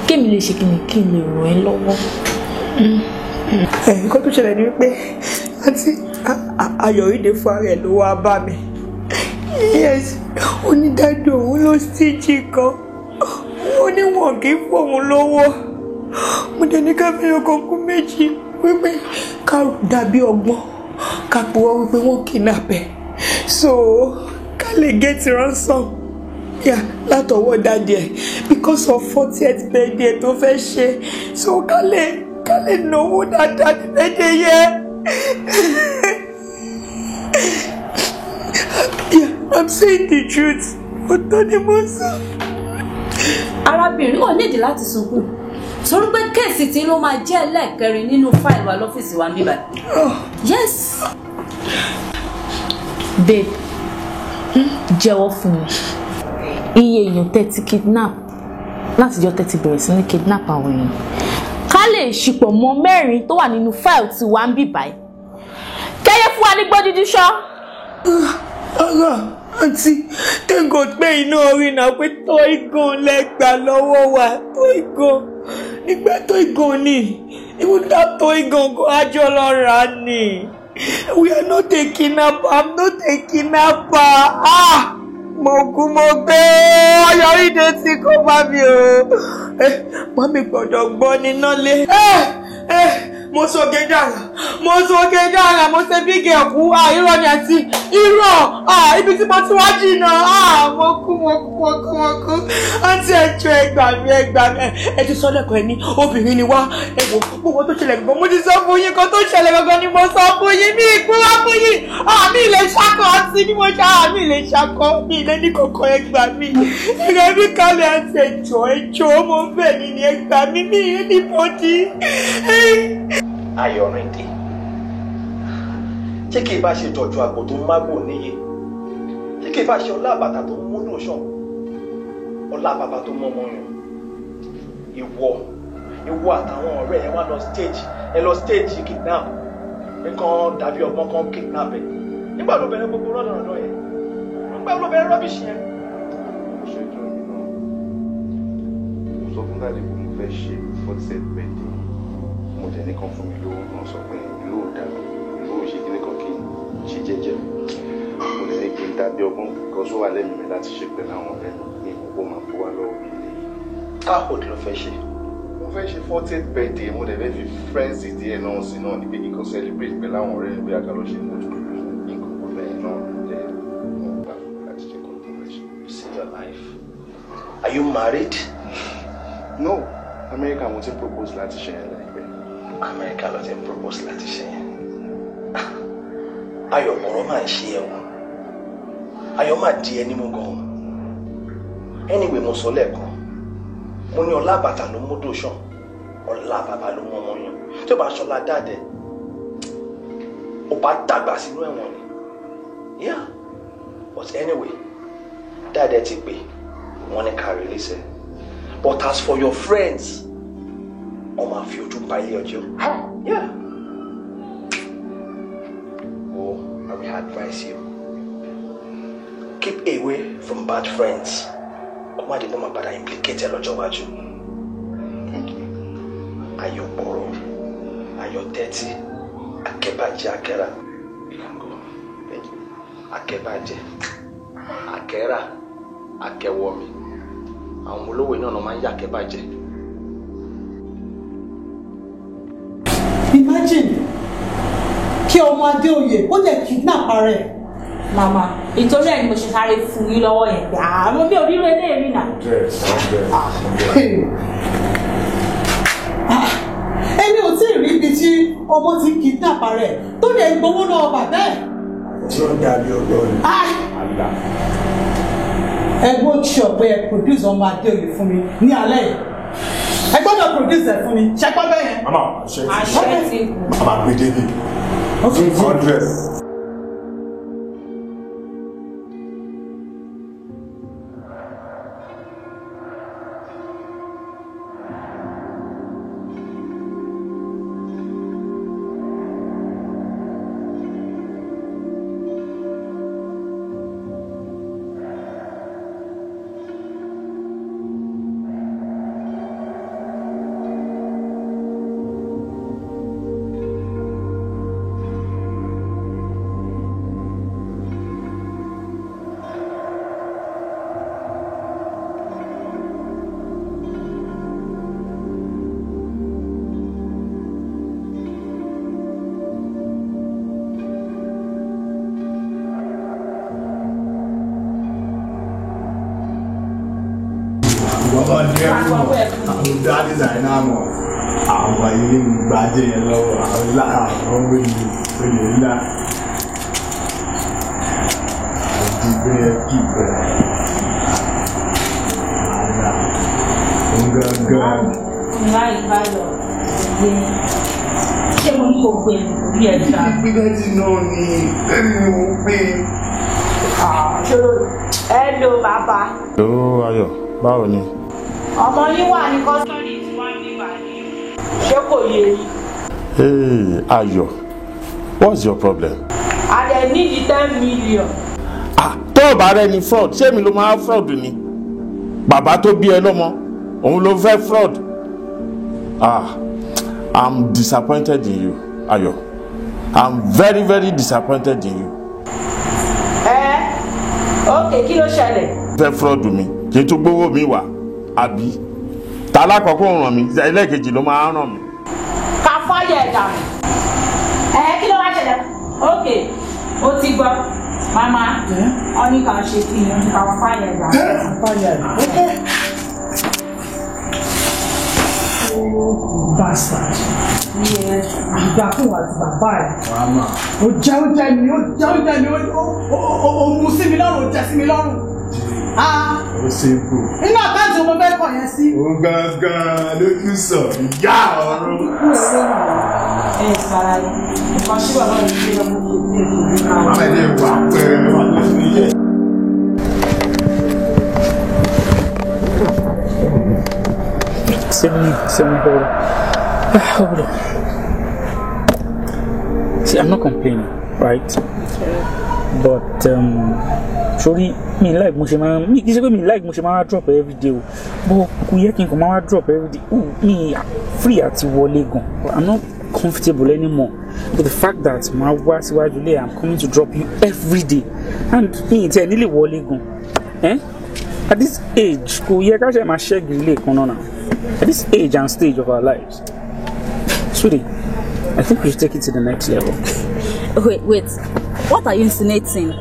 Kémi lè ṣe kí n lè ràn ẹ́ lọ́wọ́. Nǹkan tó ṣẹlẹ̀ ni wípé àti Ayọ̀rídé fún ara ẹ̀ ló wá bá mi. Yes, onídàájọ́ òun ló stíjì kan. Ó ní wọn kì í fóun lówó. Mo dẹ̀ ní ká fi ọkàn kú méjì wípé ká dàbí ọgbọ́n ká pòwọ́ wípé wọ́n kidnap ẹ̀. So ká lè get ransom. Yeah, látọwọ́ dáadé ẹ̀ because of 40th birthday tó fẹ́ ṣe. So ká lè náwó dáadáa ní birthday yẹn. Yeah, I'm saying the truth. Òótọ́ ni mo sọ. Arábìnrin ò nídìí láti sunkún. Torí pé kéèsì tí ló máa jẹ́ ẹlẹ́ẹ̀kẹrin nínú fáìlì wa lọ́fíìsì wa níbà. Yes. Babe, Jẹ́wọ́ fún mi. Iye èèyàn tẹ́tí kidnap láti jọ tẹ́tí bẹ̀rẹ̀ sí ní kidnap àwọn èèyàn. Ká lè ṣipọ̀ mọ́ 4 tó wà nínú fáìlì tí wà ń bì báyìí. Kẹ́yẹ fún wa ní gbọ́ dídí ṣọ́. Àǹtí, thank God pé iná orí náà pé tó igun lẹ́gbàá lọ́wọ́ wa tó igun. Nígbà tó igun ni, ìwúdà tó igun kò ájọ lọ́ra ni. We are not a kidnapper. I'm not a kidnapper. Mo gbé ọyọ́rídé tí kò bá mi o. Mami gbọ́dọ̀ gbọ́ níná lé. Mo sọ gẹ́gàrà, mo ṣe bí gẹ̀ẹ́kú, irọ́ ni àti irọ́, ibi tí mo ti wá jìnà, mo kú. Àǹtí ẹjọ́ ẹgbà mi, ẹ ti sọ lẹ́kọ̀ọ́ ẹni, obìnrin ni wá, ẹwọ, gbogbo tó ṣẹlẹ̀ gbogbo, mo ti sọ fún yín kan tó ṣẹlẹ̀ gbogbo ni mo sọ fún yín, mi ìpínwá fún yín, mi ilé ṣakọ̀ àti bí mo ṣá, mi ilé ṣakọ̀, mi ilé ní kọ̀kọ́ ẹgbà mi, ẹgbẹ́ mi kalẹ̀ àti ẹjọ́, mo bẹ̀ ní ẹgbà mi, mi ilé ní bọ́dí. Ayọ̀rìndé, ṣé kí n bá ṣe tọ́jú àgbò tó mágbò níye? Ṣé kí n bá ṣe ọlá àbàtà tó múlò ṣàn? Ọlá bàbá tó mọ́ mọ́yàn? Ìwọ àtàwọn ọ̀rẹ́ ẹ wá lọ stage kidnap. Nǹkan dàbí ọgbọ́n kan kidnap ẹ̀. Nígbà ló bẹ̀rẹ̀ gbogbo rọ́dọ̀rọ̀dọ̀ yẹn? Nígbà ló bẹ̀rẹ̀ rọ́bìṣì yẹn? Ṣé ìjọ mi náà? Mo sọ fún dáadé pé mo fẹ́ ṣe 47th birthday. Mo jẹ́ nìkan fún mi lówó náà sọ pé ìlú ò dàbí ìlú ò ṣe kíní kan kí n ṣe jẹ́jẹ́. Mo lè ní kí n dàbí ọgbọ́n kan tó wà lẹ́mìí mi láti ṣe pẹ̀lú àwọn ọ̀rẹ́ mi ní ìkókó máa fún wa lọ́wọ́ bí ilé. Káàkó ló fẹ́ ṣe. Mo fẹ́ ṣe 40th birthday, mo dẹ̀ fẹ́ fi friends díẹ̀ náà sí náà ní pé kí n kan celebrate pẹ̀lú àwọn ọ̀rẹ́ mi bí àkàlọ́ ṣe mú nǹkan kan bẹ́ẹ̀ náà jẹ́ mo gbà láti ṣe controversy. You see your life. Are you married? No, America mo ti propose láti ṣe yẹn láìpẹ́. America ló ti propose láti ṣe yẹn. Ayọ̀ ọ̀rọ̀ máa ń ṣe ẹ̀wọ̀n. Ayọ̀ máa di ẹni mú gan-an. Anyway, mo sọ lẹ́ẹ̀kan. Mo ní ọlá àbàtà ló mú dòṣàn. Ọlá bàbá ló mú ọmọ yàn. Tí ó bá ṣọlá dáadẹ́, ó bá dàgbà sínú ẹ̀wọ̀n ni. Yeah. But anyway, dáadẹ́ ti pè, wọ́n ní ká release ẹ̀. But as for your friends, ọmọ àfi ojú pa ilé ọjọ́. Yeah. Oh, I will advise you. Keep away from bad friends. Kó má di kó má padà implicate ẹ lọ́jọ́ iwájú. Ayọ̀ pọ̀rọ̀, ayọ̀ tẹ́tí, akẹ́bàjẹ́ akẹ́rà. You can go. Thank you. Akẹ́bàjẹ́, akẹ́rà, akẹ́wọ́mi. Àwọn olówó iná máa ń yà akẹ́bàjẹ́. Imagine kí ọmọ Adéoyè ó lè kidnap rẹ̀. Màmá, ìtorí ẹ̀ ni mo ṣe sáré fún yín lọ́wọ́ yẹn pé àwọn bí òrírò eléyìí náà. Èmi ò tí ì rí ibi tí ọmọ ti kidnap rẹ̀ tó lè gbowó lọ́wọ́ bàbá ẹ̀. Tí ó dàbí ọgbọ́n àgbà. Ẹgbẹ́ òṣìṣẹ́ pé ẹ produce ọmọ Adéoyè fún mi ní alẹ́ yìí. Ẹ gbọ́dọ̀ produce ẹ̀ fún mi. Ṣé pẹ́ bẹ́ẹ̀ yẹn? Mama, àṣẹ ti. Mama, gbé débi. 100. Àwọn dáadé ṣàìná mọ̀ àwọn ilé ìgbàjẹ́ yẹn lọ́wọ́ àwọn àwọn olè ńlá àti bẹ́ẹ̀ kí bẹ́ẹ̀ àná ọ̀gángan. Ìyá ìbálò gbé ṣé mo ní kò gbé bí ẹja. Gbígbẹ́ tí náà ni ẹni mo gbé. Ṣé Hello, bàbá. Hello, Ayọ̀. Báwo ni? Ọmọ yín wà ní custody tí wọ́n bí wà ní. Ṣé kò yé yín? Hey, Ayọ̀. What's your problem? I dey need 10 million. Tó o bá rẹ ni fraud, ṣé mi ló máa fraud ni? Bàbá tó bí ẹ lọ́mọ, òun ló fẹ́ fraud. I'm disappointed in you, Ayọ̀. I'm very, very disappointed in you. Okay, kí ló ṣẹlẹ̀? Fẹ́ fraud mi, kí n tún gbówó mi wá, àbí? Ta lákọ̀ọ́kọ́ ràn mí, ẹlẹ́ẹ̀kejì ló máa ràn mí. Ká fáyà ẹ̀dà. Kí ló wá ṣẹlẹ̀? Okay, ó ti gbọ́. Mama, wọ́n ní ká ṣe kí ni ká fáyà ẹ̀dà. Fáyà ẹ̀dà. Bastard. Ìgbà fún wa ti bàbá ẹ̀. Ó jẹ́ mi, ó mú sí mi lọ́rùn, ó jẹ́ sí mi lọ́rùn. Ó ṣe é kú. Inú àkáǹtì mo fẹ́ kọ̀ yẹn sí. Ó gángan lójú sọ, ìyá ọ̀run. Sara yìí, nǹkan ṣí bàbá mi ṣe lọ́mọ tó ti ètò ìdíkà. Àwọn ẹni wà pẹ̀lú wọn lórí yẹn. Hold on. See, I'm not complaining, right? But sorry, me like mo ṣe máa me kì í ṣe pé me like mo ṣe máa drop every day o. But kò yẹ kí n kò máa drop every day. Me free àti wọlé gan. I'm not comfortable anymore. But the fact that my wá síwájú lé, I'm coming to drop you every day. And me tell nílé wọlé gan. At this age, kò yẹ ká ṣe máa ṣẹ́gi ilé kan náà. At this age and stage of our lives. Sweetie, I think we should take it to the next level. Wait. What are you insinuating?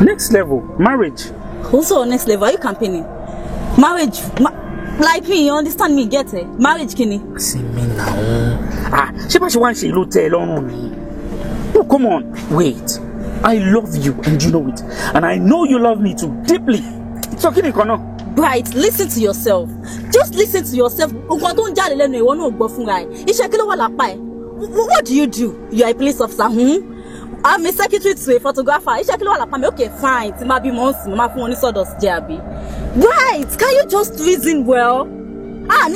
Next level, marriage. Also, next level, are you campaigning? Marriage, like me, you understand me, get it? Marriage, Kenny. See me now. She wants to tell on me. Oh, come on, wait. I love you, and you know it. And I know you love me too, deeply. So, Kenny, Kono. Right, listen to yourself. Just listen to yourself. What do you do? You are a police officer. I'm a secretary to a photographer. Okay, fine. Right, can you just reason well? Oh,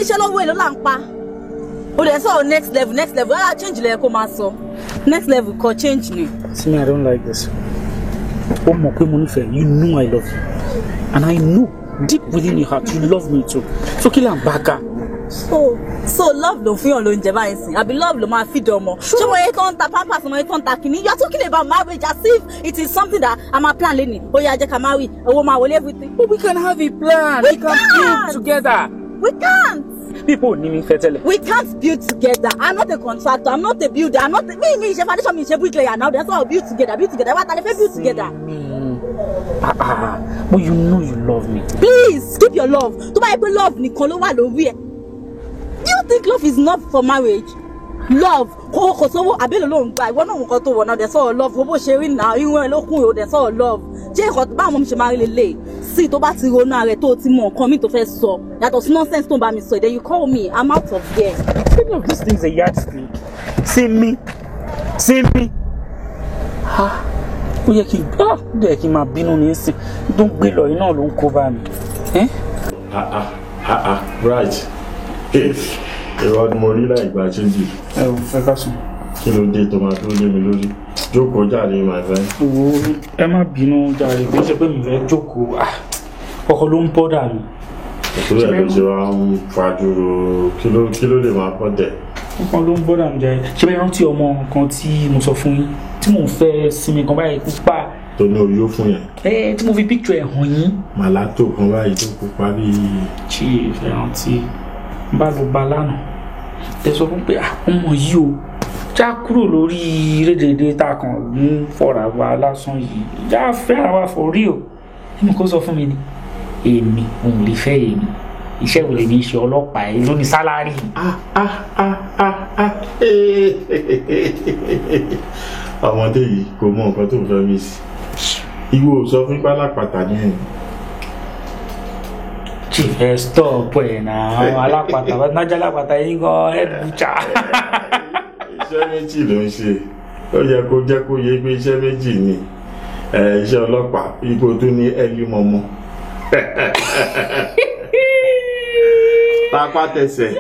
there's all next level. I'll change the next level, call change me. See me, I don't like this. You know I love you. And I know deep within your heart, you love me too. So kill and baka. So love don't feel alone, Javaisi. I be love my freedom. So when you can't tap pass, when you can't tap you are talking about marriage as if it is something that I'm a plan. Oh yeah, I can marry a woman with everything. But we can have a plan. We can build together. We can't. People need me fertile. We can't build together. I'm not a contractor. I'm not a builder. I'm not me. Now that's how we build together. What are they build together? But you know you love me. Please keep your love. To my love, Nicolo. Do you think love is not for marriage? Love. There's all love. Sharing now. There's all love. See, to back to coming to first saw. That was nonsense to buy me so then you call me. I'm out of here. Any of these things a yardstick. See me. Ó yẹ kí máa bínú ní sí tó ń gbé lọ iná ló ń kó bá mi. Right. Ìwà ni mo rí láì gbà change. Ẹ ká sùn. Kí ló dé tó máa tó lé mi lórí? Jókòó jáde my friend. Ẹ má bínú jàre kì í ṣe pé mi fẹ́ jókòó. Ọkọ ló ń bọ́dà mi. Ìtúrò ẹ̀ ló ṣe wá ń fàdúró kí ló lè máa pọ̀ tẹ̀. Ọkọ ló ń bọ́dà mi jàre. Ṣé bẹ́ẹ̀ rántí ọmọ kan tí mo sọ fún yín? Tí mo fẹ́ sinmi kan báyìí pupa. Tó ní oyó fún yẹn. Tí mo fi picture ẹ̀ hàn yín. Màlátò kan báyìí tó pupa bíi. Chief ẹ̀ rántí bá ló ba lánàá. Ẹ sọ fún pé ọmọ yìí o já kúrò lórí rédèdè tá a kàn ń fọ̀rà wa lásán yìí. Já fẹ́ra wa for real. Èmi kò sọ fún mi ni. Èmi òun lè fẹ́ èmi. Iṣẹ́ wo lè ní ṣe ọlọ́pàá ẹ̀ lóní sálárì. Ọmọdé yìí kò mọ nǹkan tó fẹ́ mi sí. Ìwọ sọ fún pálápàtà ní ẹ̀yìn. Chief ẹ stop ẹ̀ náà alápàtà nájà alápàtà yín gan head butcher. Iṣẹ́ méjì ló ń ṣe. Ó yẹ kó jẹ́ kó yé pé iṣẹ́ méjì ni. Iṣẹ́ ọlọ́pàá ipò tó ní ẹlí mọ́mọ́. Pápá tẹsẹ̀.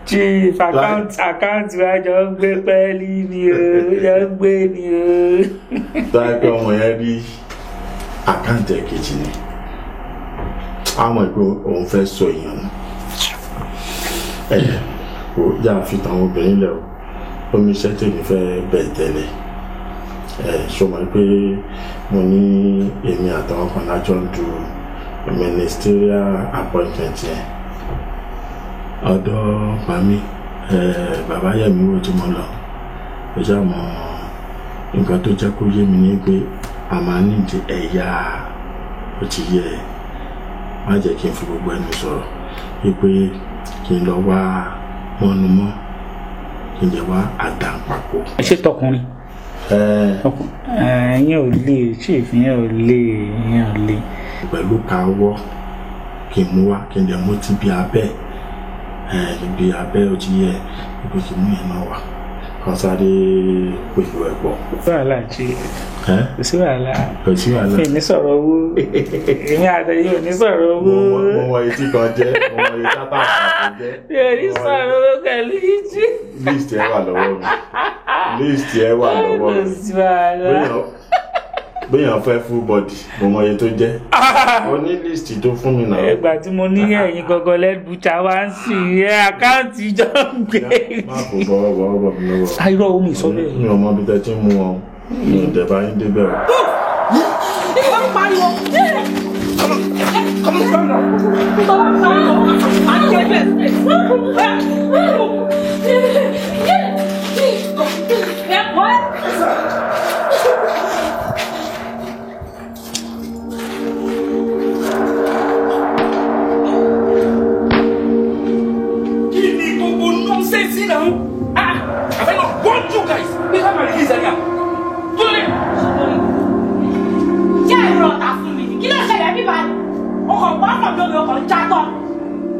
Chief account wa jọ ń gbé pẹ́ẹ́lí ni o, jọ ń gbé ni o. Táìpẹ́ ọmọ yẹn rí àkáǹtì ẹ̀kejì ni. Àmọ́ ìpé òun fẹ́ sọ èèyàn nù. Kò yá fi tàwọn obìnrin lẹ̀ o. Omi iṣẹ́ tèmi fẹ́ bẹ̀ tẹ́lẹ̀. Ṣọmọ pé mo ní èmi àtàwọn kan lájọ ń du ministerial appointment yẹn. Ọ̀dọ̀ màmí bàbá Yẹmí wo tí mo lọ. Ó já mọ́ nǹkan tó jẹ́ kó yé mi ní pé a máa nídìí ẹ̀yà ó ti yẹ má jẹ́ kí n fi gbogbo ẹnu sọ̀rọ̀ wípé kí n lọ wá mọ́numọ́ kí n lè wá àdàpapọ̀. Ẹ ṣe tọkùnrin. Yẹn ò lè chief yẹn ò lè. Pẹ̀lú káwọ́ kí n mú wá kí n lè mú ti bí abẹ́ ó ti yẹ ibi kí mú yẹn náà wá kan sáré pẹ̀lú ẹ̀pọ̀. Wàhálà ṣe kò sí wàhálà. Mi ní sọ̀rọ̀ owó èmi àtẹ̀yẹ ò ní sọ̀rọ̀ owó. Mo mọ etí kan jẹ́ mo mọ etí CHATTA kan jẹ́. Mi ò ní sọ̀rọ̀ owó pẹ̀lú ìjì. List ẹ wà lọ́wọ́ mi. Kò sí wàhálà. Béèyàn fẹ́ full body mo mọ iye tó jẹ́. Mo ní list tó fún mi náà. Ẹgbà tí mo ní ẹ̀yìn gangan lẹ́dùúcha wá ń sìn àkáǹtì ìjọ ń gbé. Má kò bọ́ mi lọ́wọ́. Ayọ̀ omi ìsọ́bẹ̀. Mi ò mọ bí tẹ́ tí ń mú wọn. Mi ò dẹ̀ bá yín débẹ̀ o. Wọ́n pariwo. Come on,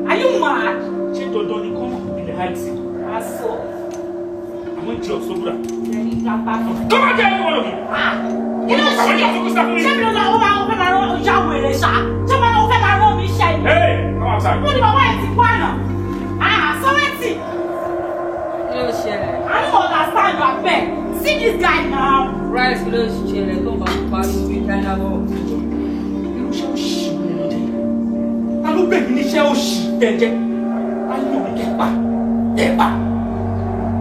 Are you mad? Ṣé dandan ni kọ́ ilẹ̀ àìsí? Aṣọ. Àwọn ìjọ sóbúra. Ẹni kápá náà. Come on, get one of you. Kí ló ṣe yẹ? Ṣé mi ló lọ wọ́n máa fẹ́ máa rán ìyá wèrè ṣá? Ṣé wọ́n máa fẹ́ máa rán mi ṣe ni? Hey, come outside. Wọ́n ní bàbá ẹ̀ ti kú àná. Sọ́wẹ́tì. Kí ló ṣẹlẹ̀? I don't understand your bed. See this guy now. Rice kí ló ṣẹlẹ̀ tó bá pariwo bí China bọ̀? Irúṣẹ́ òṣì ta ló bẹ̀ mí níṣẹ́ òṣì tẹ̀jẹ́? A ní òun kẹpa.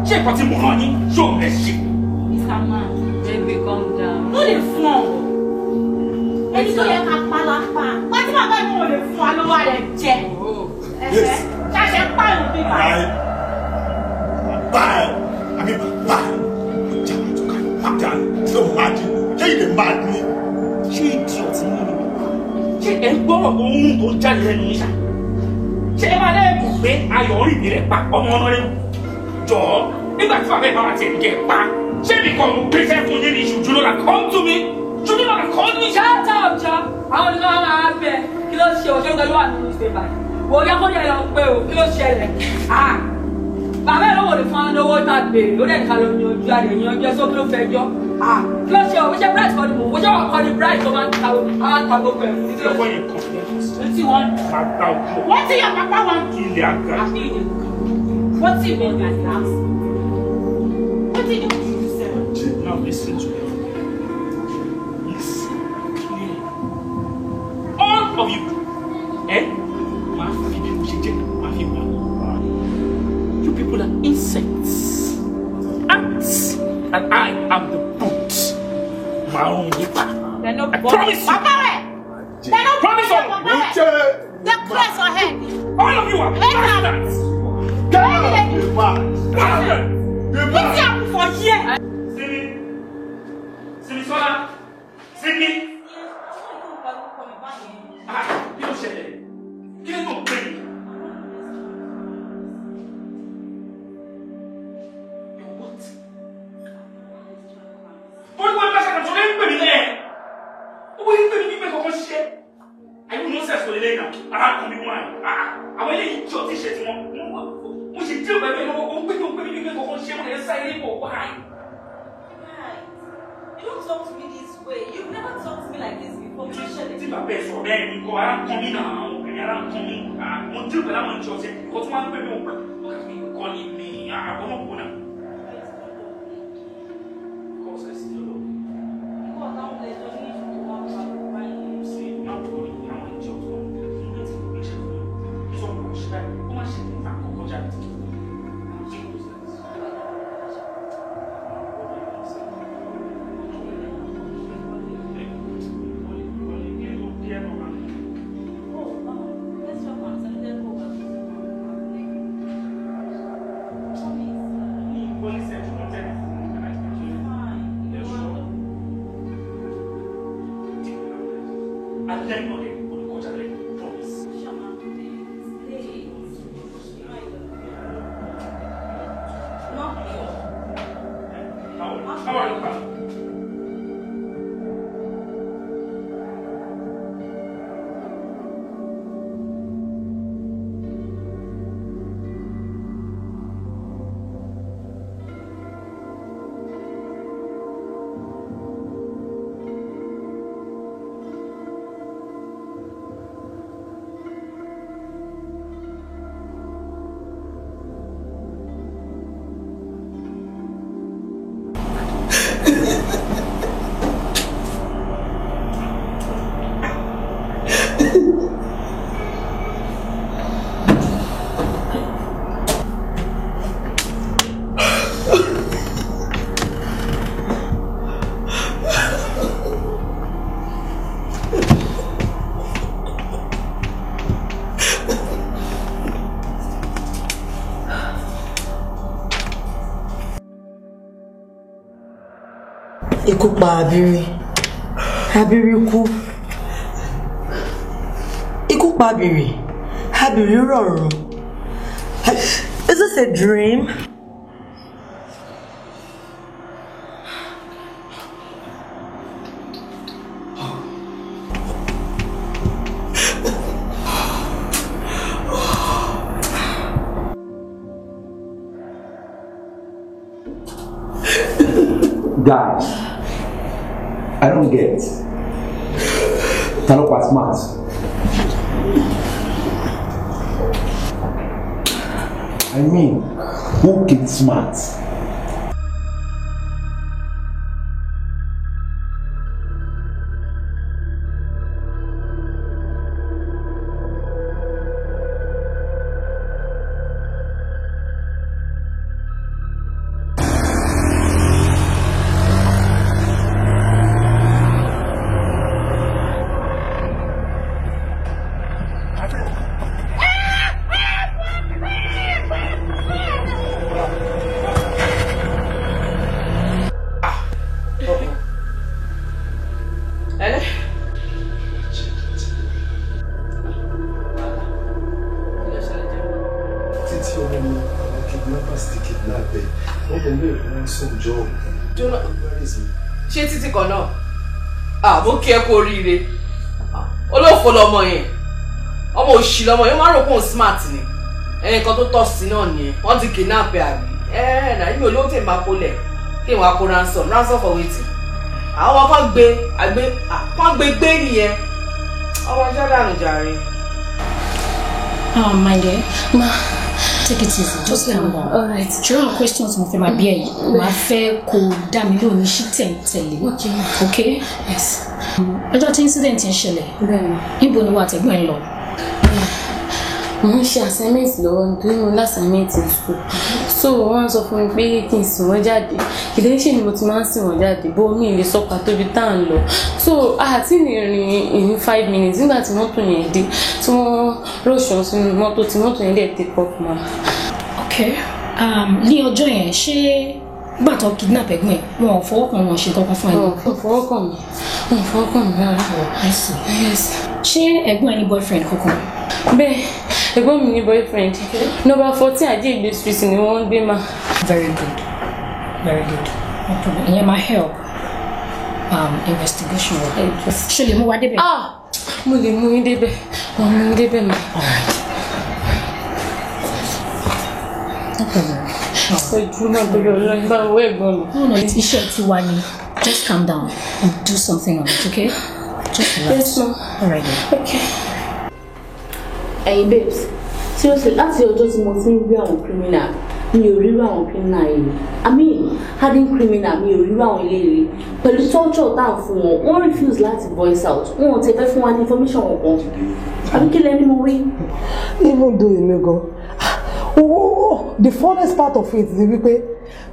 Ṣé ìkan tí mo rán yín yóò rẹ̀ ṣe? Mr. Man. Baby, calm down. No lè fún ọ. Ẹni tó yẹ ká palapa. Pátí bàbá mi ò lè fún wa lọ́wọ́ rẹ̀ jẹ. Ṣàṣẹ pààrọ̀ bí báyìí. Báyìí. So mad. Ṣé ìdè mad ni? Ṣé idiot ni mo ní? Ṣé ẹ ń gbọ́rọ̀ tó ń mú tó jáde lẹ́nu yín ṣá? Ṣé ẹ máa lẹ́ẹ̀kùn pé ayọ̀ orí mi rẹ̀ pa ọmọ ọ̀nà rẹ̀? Jọ̀ọ́ nígbà tí bàbá ẹ̀ bá wà tiẹ̀ nìkẹ́ pa. Ṣé mi kàn mo gbé fẹ́ fún yín ní ìṣù Jùlọ́lá come to me? Jùlọ́lá come to me. Shut up, Jọ. Àwọn onímọ̀ máa bẹ̀ kí ló ṣe òṣèlú pẹ̀lú wà nínú ìṣèpà. Wò ó yẹ kó yẹ lọ pé o kí ló ṣẹlẹ̀? Bàbá ẹ̀ lówó lè fún àwọn owó tá a béèrè lórí ẹ̀ka ló ní ojú àlè ní ọjọ́ sókè ló fẹ́ jọ́. Kí ló ṣe o? Wíṣẹ́ bright kọ́ ni mò ń wíṣẹ́ wà kọ́ ni bright tó máa ń ta gbogbo ẹ̀. Ìjọba yẹn kàn fún Wetin wan? Wetin your papa wan? Ilé àga. Wetin you wan as house? Wetin you wan do sef? Now listen to me. Listen clearly. All of you, máa fi bí mo ṣe jẹ́, máa fi wà. You people are insects, ants, and I am the brute. Máa ń yípa. I promise you. Papa rẹ̀. They don't promise your papa rẹ̀. They clear your head. All of you are bastards. Wetin happen for here? Simi Sola, Simi. Kí ló ṣẹlẹ̀? Kí ló tó ń pè mí? Wọ́n wá bá ṣàkàtọ̀ lẹ́yìn pè mí lẹ́yìn. Owó yìí pè mí nígbà kọ̀ọ̀kan ṣiṣẹ́. Àyè wọn sẹ̀ sọ lélẹ́yìn náà. Arákùnrin wọn àyè. Àwọn eléyìí jọ tí ṣe tí wọ́n. Mo ṣe díẹ̀ pẹ̀lú ẹ̀rọ wọn pé kí wọ́n pè mí nígbà kọ̀ọ̀kan ṣiṣẹ́ wọn lè sá ilé ìwọ̀ wáyé. You don't talk to me this way. You've never talked to me like this before. Tí bàbá ẹ̀ sọ̀rọ̀ bẹ́ẹ̀ ni kò ara ń kan mí náà àwọn obìnrin ara ń kan mí. Mo ń dúró pẹ̀lú àwọn ìjọ ṣe kò tún wá ń pè mí òun pẹ̀lú kọ́ ni mi àbọ̀mọ̀kò náà. Kọ́sẹ̀ sí lọ́wọ́. Ìwọ táwọn lè lọ ní ìfowópamọ́ àwọn àbúrò báyìí. Sí, máa tó àwọn ìjọ tó ń bọ̀ nígbà tí mo gbé ṣe fún mi. Ìṣòro kò ṣe báyìí, ó má ṣe ní ìfà kọ́kọ́ jáde. Ikú pa Abiri. Abiri kú. Ikú pa Abiri. Abiri rọrùn. Is this a dream? Guys, I don't get. Talo was smart. I mean, who gets smart? Ṣé títí kan náà? Mo kí ẹ kú oríire. Olóòfò lọmọ yẹn. Ọmọ òṣì lọmọ yẹn máa rò pé òun smart ni. Nǹkan tó tọ́ sí náà nìyẹn. Wọ́n ti kidnap ẹ àbí? Náà yóò ló tè máa kólẹ̀. Kí wọ́n á kó ransom for waiting. Àwọn kan gbé nìyẹn. Ọmọ Jọ́dánù jàre. My dear, ma, take it easy. Just calm down. All right. Ṣé àwọn questions mo fẹ́ máa bí ẹ yìí? Màá fẹ́ kó dá mi lóhùn ní ṣí tẹ̀lé. Okay? Yes. Ọjọ́ tí incident ń ṣẹlẹ̀. Níbo ni wà àtẹ̀gbọ́n ẹ lọ? Mo ń ṣe assignment lọ́wọ́ nítorí mo ní assignment in school. So wọ́n sọ fún mi pé kí n sìn wọ́n jáde. Kìdẹ́ ṣe ni mo ti máa ń sìn wọ́n jáde bó mi lè sọ pàtó ibi tá à ń lọ. So àti ní rìn in 5 minutes nígbà tí mọ́tò yẹn dé tí wọ́n rọ̀ṣọ̀ sínú mọ́tò tí mọ́tò yẹn dẹ̀ take off ma. Okay. Ní ọjọ́ yẹn ṣé gbàtọ́ kidnap ẹ̀gbọ́n ẹ̀ wọn ò fọwọ́ kan wọn ṣe kankan fún ẹ? Wọn ò fọwọ́ kàn mí rárá. I see. Yes. Ṣé ẹ̀gbọ́n ẹ ní boyfriend kankan? Bẹ́ẹ̀ ẹ̀gbọ́n mi ní boyfriend. Number 14 Ajigbe Street ni wọ́n ń gbé ma. Very good. Very good. No problem. Ìyẹn máa help investigation work. Ṣé lè mú wa débẹ̀? Mo lè mú yín débẹ̀. Wọ́n mú yín débẹ̀ ma. No problem. Ojú náà bẹ̀rẹ̀ ọlọ́run bá wọ ẹ̀gbọ́n mi. Iṣẹ́ ti wá ní. Just calm down and do something on it, okay? Just relax. Yes, ma'am. Alright then. Okay. Hey, babes. Seriously, láti ọjọ́ tí mo ti ń rí àwọn criminal, mi ò rí àwọn criminal yìí. I mean, having criminal, mi ò rí àwọn eléyìí. Pẹ̀lú torture tá à ń fún wọn, wọ́n refuse láti voice out. Wọ́n ò tẹ fẹ́ fún wa ní information wọn kan. Àbí kí lẹ́ni mo rí? Even though èmi gan, the funnest part of it is wípé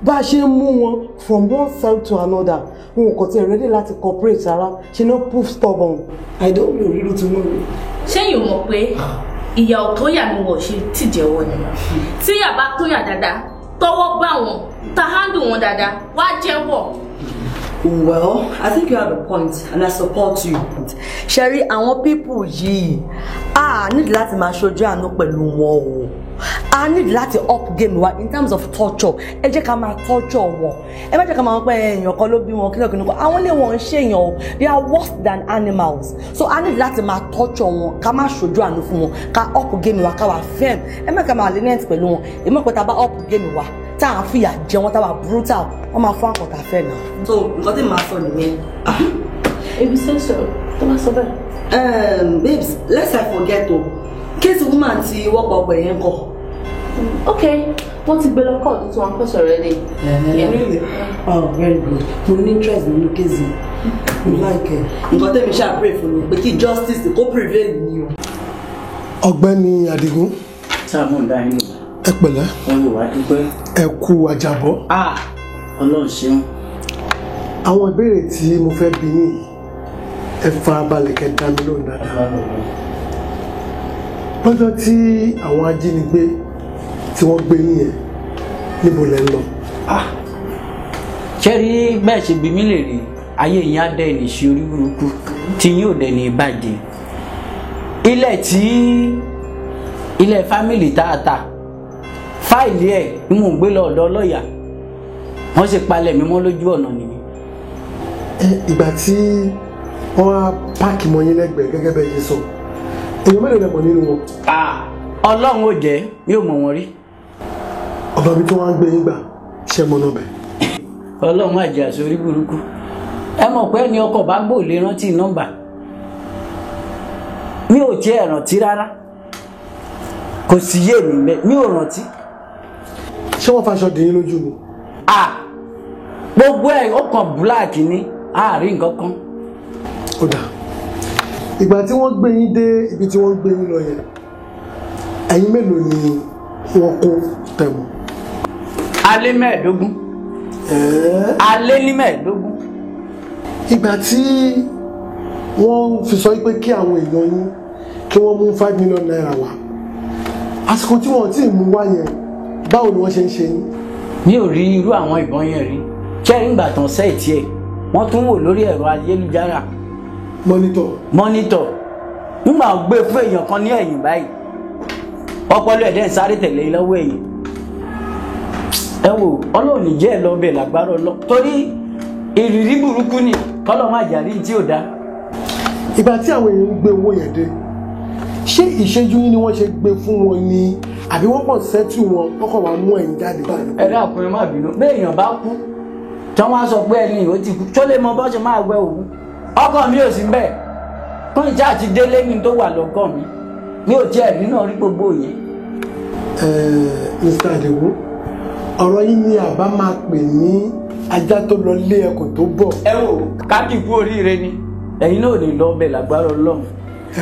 bá a ṣe mú wọn from one cell to another, wọn kò tiẹ̀ ready láti cooperate rárá. She no prove stubborn. I don't know really to know. Ṣé yóò mọ̀ pé ìyà ò tó yà ni wọ́n ṣe tìjẹ́wọ́ ni? Tí ìyà bá tó yà dáadáa, tọwọ́ gbà wọ́n, ta handle wọn dáadáa, wá jẹ́wọ́. Well, I think you have a point and I support you. Sherry, àwọn people yìí, need láti máa ṣojú àánú pẹ̀lú wọn o. I need láti up game wa in terms of torture. Ẹ jẹ́ ká máa torture wọn. Ẹ má jẹ́ ká máa pé èèyàn kan ló bí wọn kílọ̀ kílọ̀. Àwọn lè wọ́n ń ṣèyàn o. They are worse than animals. So I need láti máa torture wọn. Ká má ṣojú àánú fún wọn. Ká up game wa ká wà firm. Ẹ má ká máa lenient pẹ̀lú wọn. Ẹ má pẹ́ tá a bá up game wa. Tá à ń fìyà jẹ wọn tá a wà brutal. Wọ́n máa fún àkọ́tà fẹ́ náà. So nǹkan tí màá sọ nìyẹn. Ebi sẹ́sọ̀ tó bá sọ bẹ́ẹ̀. Babes, let's not forget o. Case woman ti wọ́pọ̀ ọgbẹ̀ yẹn kọ. Okay, wọ́n ti gbé lọ court tí wọ́n pèsè rẹ̀ dé. Really? Oh, very good. Mo ní interest nínú case yìí. Mo like ẹ̀. Nǹkan tẹ́mi ṣáà pray fún mi pé kí justice kó prevail ní o. Ọ̀gbẹ́ni Adigun. Sáàmù ń dá yín lò. Ẹ pẹ̀lẹ́. Wọ́n yóò wá dúpẹ́. Ẹ kú àjàbọ̀. Ọlọ́run ṣeun. Àwọn ìbéèrè tí mo fẹ́ bi yín ẹ farabalẹ̀ kẹ́ dá mi lóhùn dáadáa. Lọ́jọ́ tí àwọn ajínigbé tí wọ́n gbé yín yẹn níbo lẹ ń lọ? Ṣé rí bẹ́ẹ̀ ṣe bí mí lè rí ayé yín á dẹ̀ ní ṣe orí burúkú tí yóò dẹ̀ ní ìbàjẹ́. Ilẹ̀ fámìlì tààtà fáìlì ẹ̀ ni mò ń gbé lọ ọ̀dọ̀ lọ́ọ̀yà wọ́n ṣe palẹ̀ mi mọ́ lójú ọ̀nà nìyí. Ìgbà tí wọ́n á páàkì mọ́ yín lẹ́gbẹ̀ẹ́ gẹ́gẹ́ bẹ́ẹ̀ ṣe sọ èèyàn mélòó lẹ mọ̀ nínú wọn? Ọlọ́run ò jẹ́ mi ò mọ̀ wọ́n rí. Ọ̀dọ̀ mi tí wọ́n á gbé yín gbà ṣe mọ́ náà bẹ̀. Ọlọ́run má jẹ́ àṣọ orí burúkú. Ẹ mọ̀ pé ẹni ọkọ̀ bá gbò lè rántí nọ́mbà. Mi ò tiẹ̀ rántí rárá. Kò sí yé mi bẹ́ẹ̀ mi ò rántí. Ṣé wọ́n faṣọ dì yín lójú ni? Gbogbo ẹ̀ ó kàn búláàkì ní àárín nǹkan kan. Ó dà. Ìgbà tí wọ́n gbé yín dé ibi tí wọ́n gbé yín lọ yẹn, ẹ̀yin mélòó ni wọ́n kó tẹ̀mọ́? Alẹ́ mẹ́ẹ̀ẹ́dógún. Alẹ́ ní mẹ́ẹ̀ẹ́dógún. Ìgbà tí wọ́n fi sọ pé kí àwọn èèyàn yín kí wọ́n mú 5 million naira wá, àsìkò tí wọ́n ti mú wá yẹn báwo ni wọ́n ṣe ń ṣe yín? Mi ò rí irú àwọn ìbọn yẹn rí. Kẹ́rin ìgbà tán sẹ́ẹ̀tì ẹ̀ wọ́n tún wò lórí ẹ̀rọ ayélujára. Mọ́nítọ̀. Nígbà gbé fún èèyàn kan ní ẹ̀yìn báyìí ọpọlọ ẹ̀dẹ́ ń sáré tẹ̀lé lọ́wọ́ ẹ̀yìn. Ẹ wò Ọlọ́run ní jẹ́ ẹ̀ lọ́bẹ̀ lágbára Ọlọ́run torí ìrírí burúkú ni kọ́lọ́ má jàrí tí ò dá. Ìgbà tí àwọn èèyàn ń gbé owó yẹn dé ṣé ìṣẹ́jú yín ni wọ́n ṣe gbé fún wọn ni àbí wọ́n kàn sẹ́tù wọn wọ́n kàn wá mú ẹ̀yìn jáde? Ẹ dákun má bínú bí èèyàn bá kú tí wọ́n á sọ pé ẹni ò ti kú tó lè mọ bọ́ ṣe máa wẹ òun ọkọ mi ò sí bẹ́ẹ̀ fún ìjà àti délé ní tó wà lọ́kàn mi ò tiẹ̀ rí náà rí gbogbo yẹn. Mr. Adigun ọ̀rọ̀ yín ni àbá máa pè ní ajá tó lọ lé ẹkùn tó bọ̀. Ẹ wò káàkiri kú oríire ni ẹ̀yin náà ò ní lọ bẹ̀ lágbára Ọlọ́run.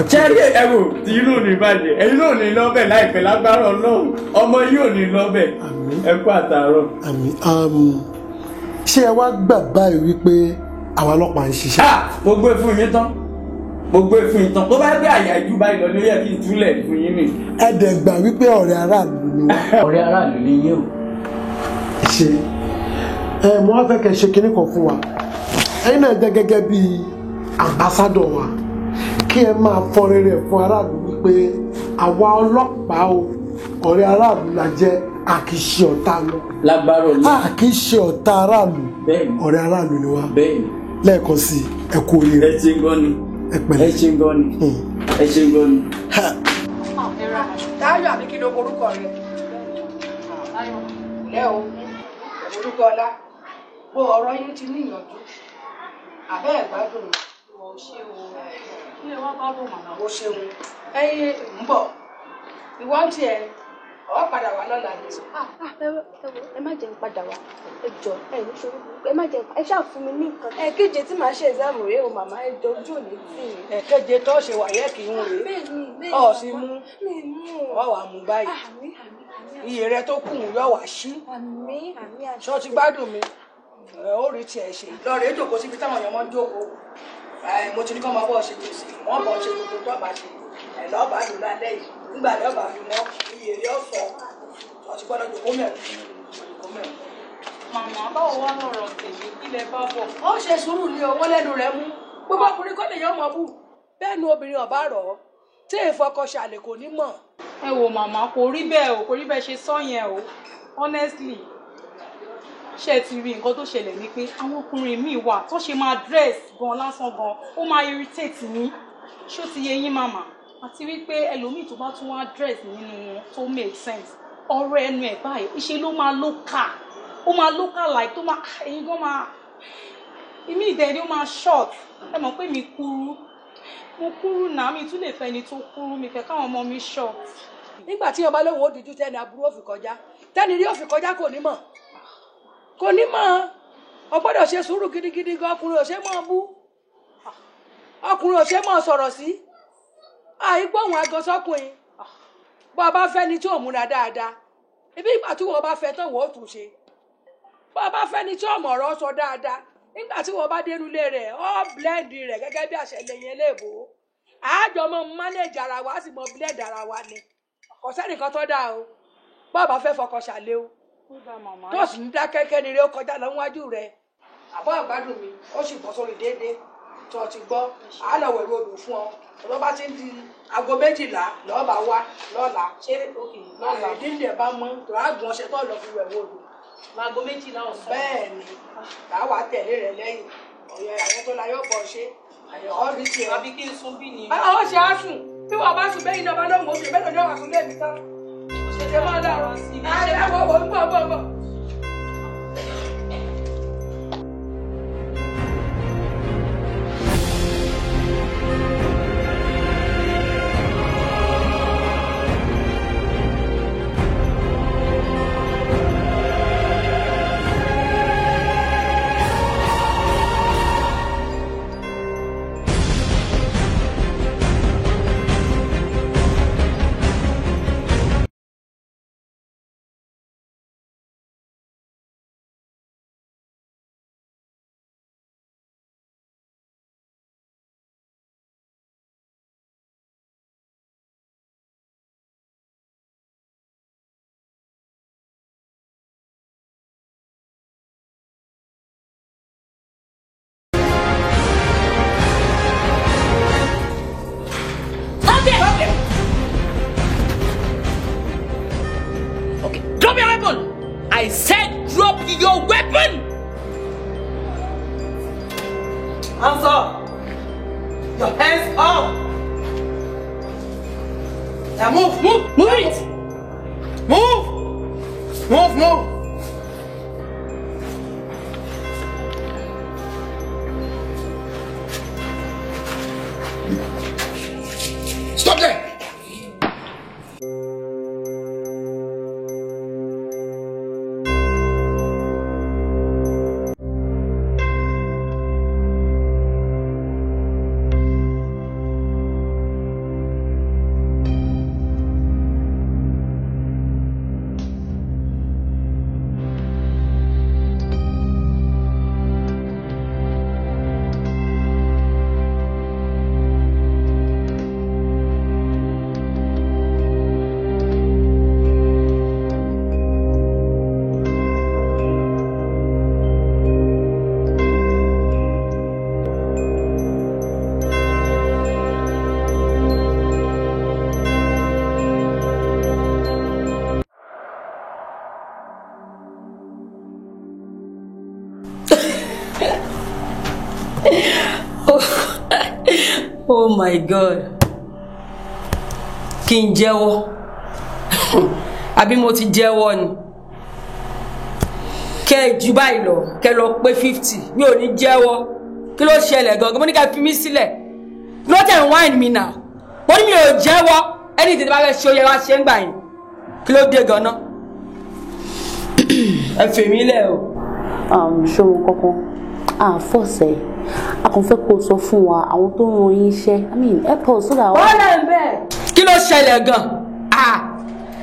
Ṣẹ́rí ẹ wò tí inú ò ní bàjẹ́ ẹ̀yin náà ò ní lọ bẹ̀ láìpẹ́ lágbára Ọlọ́run ọmọ yìí ò ní lọ bẹ̀ ẹ kú àtàárọ̀. Ṣé ẹ wá gbà báyìí wípé àwọn ọlọ́pàá ń ṣiṣẹ́? Mo gbé fún yín tán tó bá gbé àyà ìjú báyìí lọ ló yẹ kí n túlẹ̀ fún yín nì. Ẹ dẹ̀ gbà wípé ọ̀rẹ́ aráàlú ni wọ́n. Ọ̀rẹ́ aráàlú ni yín o. Ṣe mo wá fẹ́ kẹ́ ṣe kinní kan fún wa ẹ̀yin náà jẹ́ gẹ́gẹ́ bí ambassadọ̀ wa kí ẹ máa fọn rere fún aráàlú wípé àwa ọlọ́pàá o ọ̀rẹ́ aráàlú la jẹ́ a kì í ṣe ọ̀tá lọ. Lágbára Ọlọ́run. A kì í ṣe ọ̀tá aráàlú. Ọ̀rẹ́ aráàlú ni wá. Lẹ́ẹ̀kan sí ẹ kú oríire. Ẹ ṣe ń gbọ́ ni. Ẹ pẹ̀lẹ́. Ẹ ṣe ń gbọ́ ni. Ẹ ṣe ń gbọ́ ni. Táyọ̀ àbí kí ló orúkọ rẹ̀? Lẹ́ o, orúkọ ọlá. Bó ọ̀rọ̀ yín ti níyànjú. Àbẹ́ ìgbádùn. Mo ṣe o. Ilé wa bá dùn màmá. Mo ṣeun. Ẹyin ń bọ̀. Ìwọ ń tiẹ̀ ọ padà wá lọ́la ni. Ẹ má jẹ́ n padà wá. Ẹ jọ̀ọ́ ẹ ní ṣòro. Ẹ má jẹ́ ẹ ṣáà fún mi ní nǹkan. Ẹ̀keje tí màá ṣe exam rèé o màmá ẹ jọ ojú òní tì mí. Ẹ̀keje tó ṣe wàyẹ́ kì í ń rèé. Bẹ́ẹ̀ni. Ọ̀ sí mú. Ọ wà mú báyìí. Iye rẹ tó kù yọ wá sí. Ṣọ́ ti gbádùn mi. Ó rí tiẹ̀ ṣe. Lọ rèé jòkó síbi táwọn èèyàn máa ń jókòó. Mo ti ní kọ́ máa bọ́ ṣe gbèsè. Wọ́n bọ̀ ṣe gbogbo tó bá ṣe. Lọ́ọ̀bà lò lálẹ́ yìí. Nígbà lọ́ọ̀bà fi mọ́ iye rẹ ọ̀fọ̀. Wọ́n ti gbọ́dọ̀ jòkó mẹ́rin. Màmá báwo wá lọ̀rọ̀ tèmi kílẹ̀ bá bọ̀? Ó ṣe sùúrù ní owó lẹ́nu rẹ̀ mú. Gbogbo ọkùnrin kọ́ lè yọ ọmọ bù. Bẹ́ẹ̀ ni obìnrin ọ̀bá rọ̀ ọ́. Tí ìfọkànṣàlẹ̀ kò ní mọ̀. Ẹ wo màmá kò rí bẹ́ẹ̀ o, kò rí bẹ́ẹ̀ ṣe sọ yẹn o. Honestly, ṣé ti rí nǹkan tó ṣẹlẹ̀ ni pé àwọn ọkùnrin míì wà tó ṣe máa dress gan lásán gan, ó máa irritate mi. Ṣó ti yé yín màmá? Àti wípé ẹlòmíì tó bá tún wá dress nínú wọn tó make sense. Ọ̀rọ̀ ẹnu ẹ̀ báyìí, ìṣe ló máa lókà. Ó máa lókà like tó máa ẹ̀yin gan máa ìmí ìdẹ́ni ó máa short. Ẹ mọ̀ pé mi kúrú. Mo kúrú náà mi tún lè fẹ́ ni tó kúrú mi fẹ́ káwọn ọmọ mi short. Nígbà tí ọba lóhùn ó dúdú tẹ́ni aburú ó fi kọjá. Tẹ́ni rí ó fi kọjá kò ní mọ̀. Kò ní mọ̀. Ó gbọ́dọ̀ ṣe sùúrù gidigidi gan ọkùnrin ò ṣe mọ́ bú. Ọkùnrin ò ṣe mọ́ sọ̀rọ̀ sí. Àìgbọ́ òun agan sọ́kùnrin. Bọ́ ọba fẹ́ ni tí ò múra dáadáa. Ibi ìgbà tí wọ́n bá fẹ́ tán wọ́n ó tún ṣe. Bọ́ ọba fẹ́ ni tí ò mọ̀rọ̀ sọ dáadáa. Nígbà tí wọ́n bá dénú ilé rẹ̀ ọ́ blend rẹ̀ gẹ́gẹ́ bí àṣẹlẹ̀ yẹn léèbó. Àjọ mọ manage ara wa sì mọ blend ara wa ni. Kò sẹ́nìkan tó dáa o. Bọ́ ọba fẹ́ fọkàn ṣàlẹ́ o. Tó sì ń dá kẹ́kẹ́ ni rẹ̀ ó kọjá lọ níwájú rẹ̀. Àbọ̀ àgbádùn mi ó sì bọ́ sórí déédéé. Tó ti gbọ́ àlọ́ wẹ̀rù odò fún ọ. Tó bá ti ń di aago 12 lọ́ọ̀bà wá lọ́la. Ṣé òkè lọ́la? Ìdílé bá mọ́ tó àgùn ọṣẹ tó lọ fi wẹ̀rù odò. Láago 12 ọ̀sán. Bẹ́ẹ̀ ni káwa tẹ̀lé rẹ̀ lẹ́yìn ọ̀yọ́ àwọn tó la yóò bọ̀ ṣe àyẹ̀kọ́ rí tiẹ̀. Àbí kí n sún bí ni. Àwọn ṣe á sùn bí wọ́n bá sùn bẹ́yìn náà bá lóhùn oṣù mélòó ni wọ́n wà sùn lẹ́ẹ̀mí tán. Ṣé máa dàrọ̀ sí i? Àwọn ń bọ̀. Drop your weapon! I said drop your weapon! Hands up! Your hands up! Now move! Move it! Move! Stop there! Oh my God. Kí n jẹ́wọ́. Àbí mo ti jẹ́wọ́ ni. Kẹ́ jù báyìí lọ, kẹ́ lọ pé 50. Mi ò ní jẹ́wọ́. kí ló ṣẹlẹ̀ gangan mo ní ká fi mí sílẹ̀ ló tẹ̀ ń wáìnì mi náà mo ní mi ò jẹ́wọ́ ẹni tètè bá fẹ́ ṣe oyè wá ṣe ń gbà yín kí ló dé gan-an ẹ fèmí lẹ̀ o. ṣòro kankan àfọ̀sẹ̀ a kàn fẹ́ kó o sọ fún wa àwọn tó ń ran yín iṣẹ́ help us so that. wọ́n náà ń bẹ̀. kí ló ṣẹlẹ̀ gan-an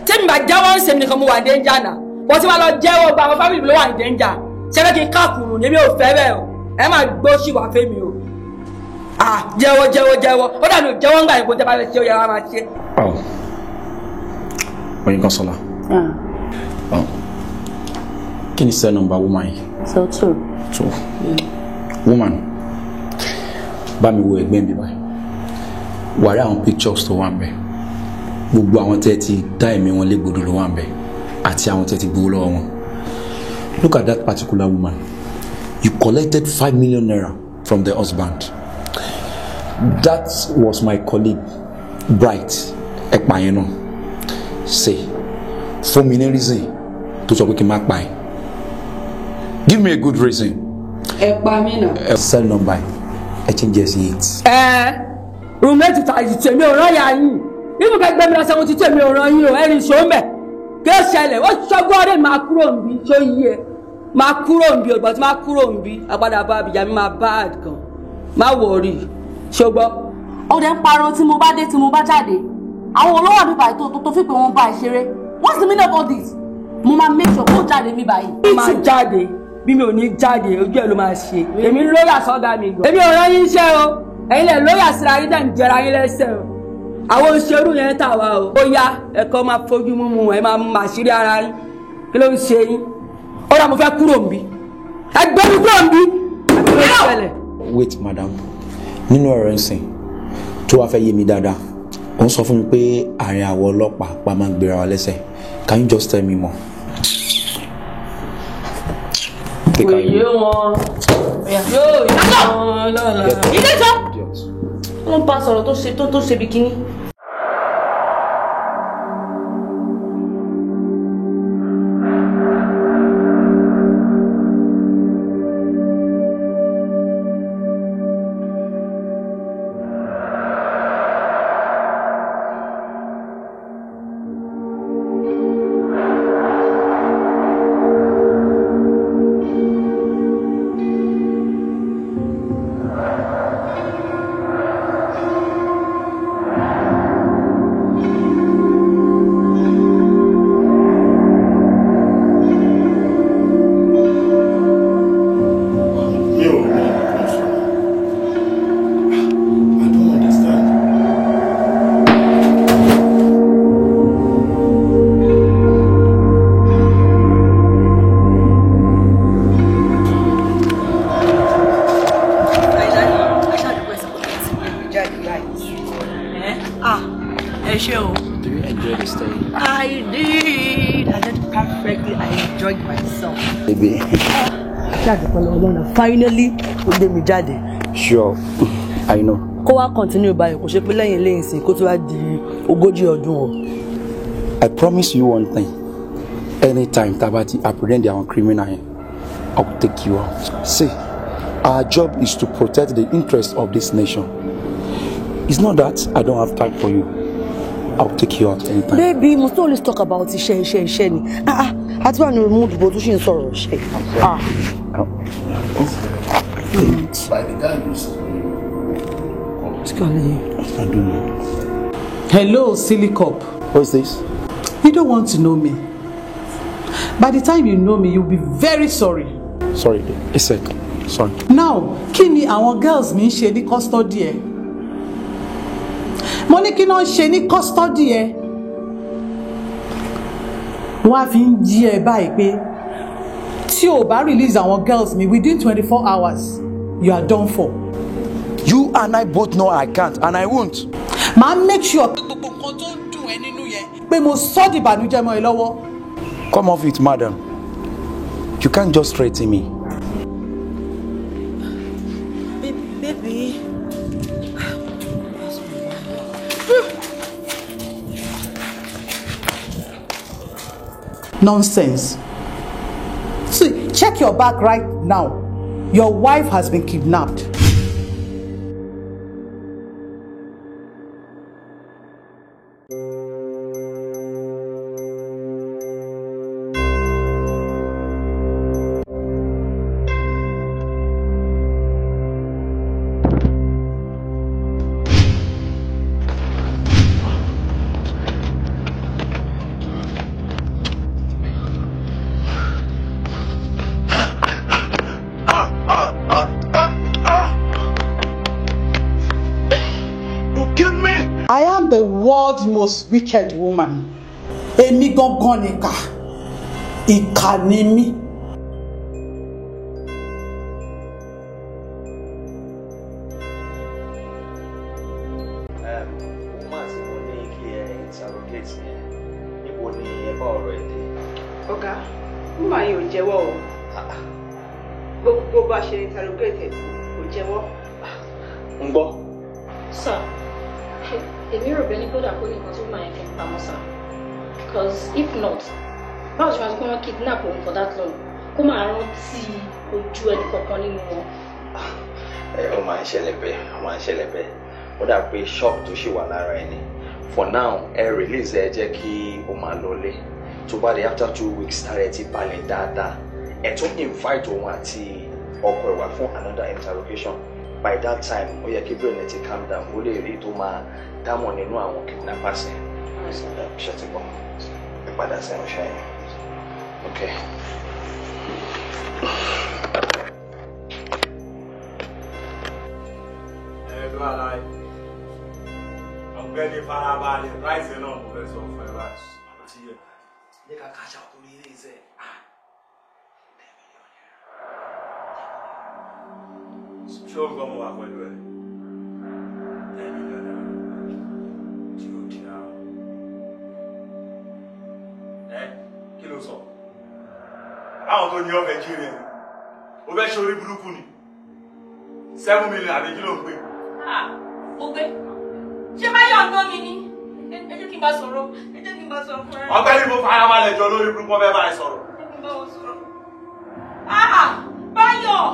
tẹ́mi bá jáwọ́ ń sèmi nìkan mo wà ní dẹ́njà náà wọ́n ti máa lọ jẹ́wọ́ gba àwọn fámìlì mi ló wà ní dẹ́njà ṣẹ́fẹ́ kí n káàkùrù ní mi ò fẹ́ bẹ́ẹ̀ o ẹ máa gbó sí wà fẹ́mi o. jẹ́wọ́ ó dàbí jẹ́wọ́ ń gbà yín kó tẹ́ bá fẹ́ ṣe ó yẹ wá máa ṣe. Oyinkansola. Kí ni cell number woman yìí? So 2. Woman, bá mi wo ẹ̀gbẹ́ mi báyìí. Wà á rí àwọn pictures tó wà ń bẹ̀. Gbogbo àwọn tẹ́ ti dá ẹ̀mí wọn légbodò ló wà ń bẹ̀. Àti àwọn tẹ́ ti gbowó lọ́wọ́ wọn. Look at that particular woman. You collected 5 million naira from the husband. That was my colleague, Bright Ekpayeno. Say, for me, no reason to talk with him. Give me a good reason. Cell number. I change it. Roommate ta ti tèmi ò rán ya yín. Nígbà ká gbé mi lọ sẹ́wọ̀n ti tèmi ò rán yín o. Ẹni ṣó mẹ́. Kí ó ṣẹlẹ̀? Ó ṣọ́gbọ́n ọdẹ máa kúrò níbí. Ṣó yí ẹ? Máa kúrò níbí ọgbà tí máa kúrò níbí. Àpadà bá àbíjà mi máa bad gan. Má wọ̀rí. Ṣùgbọ́n. Ọdẹ ń pariwo tí mo bá dé tí mo bá jáde. Àwọn olówó àdúgbò àìtó tó fi pé wọ́n bá ìṣeré. What's the meaning of all this? Mo máa make sure kó jáde mi báyìí. Mo máa jáde bí mi ò ní jáde ojú ẹ̀ ló máa ṣe. Èmi ń lóyà sọ́dà mi gan. Èmi ò rán yín iṣẹ́ o. Ẹ̀yin lẹ̀ lóyà síra yín dẹ̀ ń jẹra yín lẹ́sẹ̀ o. Àwọn òṣèrú yẹn tà wá o. Ó yá ẹ̀kọ́ máa fojú mímu ẹ̀ máa ṣírí ara yín. Kí ló ń ṣe yín? Ó dà mo fẹ́ kúrò níbí. Ẹgbẹ́ mi kúrò níbí. Àbí ló ṣẹlẹ̀? Wait, madam. Nínú ọ̀rọ̀ ẹ̀sìn tó wàá fẹ́ yé mi dáadáa. Ó ń sọ fún mi pé àárín àwọn ọlọ́pàá pa máa ń gbéra wa lẹ́sẹ̀. Can you just tell me more? Kò yé wọn. Yóò yé wọn lọ́la. Ìdẹ́jọ́. Wọ́n bá sọ̀rọ̀ tó ṣe bikini. Finally, ó gbé mi jáde. Sure, I know. Kó wá continue báyìí kò ṣe pé lẹ́yìn lẹ́yìn sí kó tó wá di 40 ọdún o. I promise you one thing. Anytime Tabati apprehend our criminal, I will take you out. See, our job is to protect the interests of this nation. It's not that I don't have time for you. I'll take you out anytime. Baby, you must always talk about iṣẹ́ ni. Àti wà ní mood bó tún ṣe ń sọ̀rọ̀ ṣe. By the guy who's I don't know. Hello, silly cop. What's this? You don't want to know me. By the time you know me, you'll be very sorry. Sorry, a sec. Sorry. Now, kí ni àwọn girls mi ń ṣe ní custody ẹ? Mo ní kí náà ṣe ní custody ẹ? Wọ́n á fi ń jí ẹ báyìí pé tí o bá release àwọn girls mi within 24 hours, you are done for. You and I both know I can't and I won't. Màá make sure pé gbogbo nǹkan tó ń dùn ẹ́ nínú yẹn pé mo sọ di ìbànújẹ́ mọ́ ẹ lọ́wọ́. Come off it, madam. You can't just threaten me. Baby. Nonsense. See, check your back right now. Your wife has been kidnapped. I am the world's most wicked woman. Èmi gangan nìkà. Ìkà ni mí. Woman tí mo ní kí ẹ interrogate yẹn, níbo ni ẹ bá ọ̀rọ̀ ẹ̀ dé? Ọ̀gá, woman yìí ò jẹ́wọ́ o. Gbogbo bá ṣe interrogate kò jẹ́wọ́. Ń gbọ́. Sir, èmi rò bẹ́ẹ̀ ni kódà kó ní nǹkan tó máa ń fi pamọ́ sá. Because if not, báwo ṣe máa kó wọn kidnap òun for that long? Kó máa rántí ojú ẹnì kankan nínú wọn. Ó máa ń ṣẹlẹ̀ bẹ́ẹ̀, ó máa ń ṣẹlẹ̀ bẹ́ẹ̀. Ó dà pé shock tó ṣì wà lára ẹni. For now, ẹ release ẹ jẹ́ kí ó máa lọlé. Tó bá dé after 2 weeks tààrẹ ti balẹ̀ dáadáa. Ẹ tún invite òun àti ọkọ ẹ̀ wá fún another interrogation. By that time, ó yẹ kí brain ẹ ti calm down. Ó lè rí tó máa dámọ̀ nínú àwọn kidnappers yẹn. Ṣé ti gbọ́? Ìpadà sẹ́nu ṣe yẹn. Okay. Ẹ̀dùn àlàyé. Ọ̀gbẹ́ni farabalẹ̀ ráìsì náà mo fẹ́ sọ fún ẹ báyìí. Àti yẹ. Ní ká cash out orí ilé iṣẹ́. Ṣé o gbọ́ mo wà pẹ̀lú ẹ? Ẹni dáadáa. Tí o di ara. Kí ló sọ? Àwọn tó ní ọ̀fẹ́ jíire ni. O fẹ́ ṣe orí burúkú ni. 7 million àbí kí ló ń pè? Mo gbé. Ṣé báyọ̀ ọ̀dọ́ mi ni? Ẹ jẹ́ kí n bá sọ̀rọ̀. Ẹ jẹ́ kí n bá sọ̀rọ̀ fún ẹ. Ọ̀gbẹ́ni mo fara balẹ̀ jọ lórí burúkú ọbẹ̀ bá ẹ sọ̀rọ̀. Ẹ jẹ́ kí n bá wọn sọ̀rọ̀. Báyọ̀!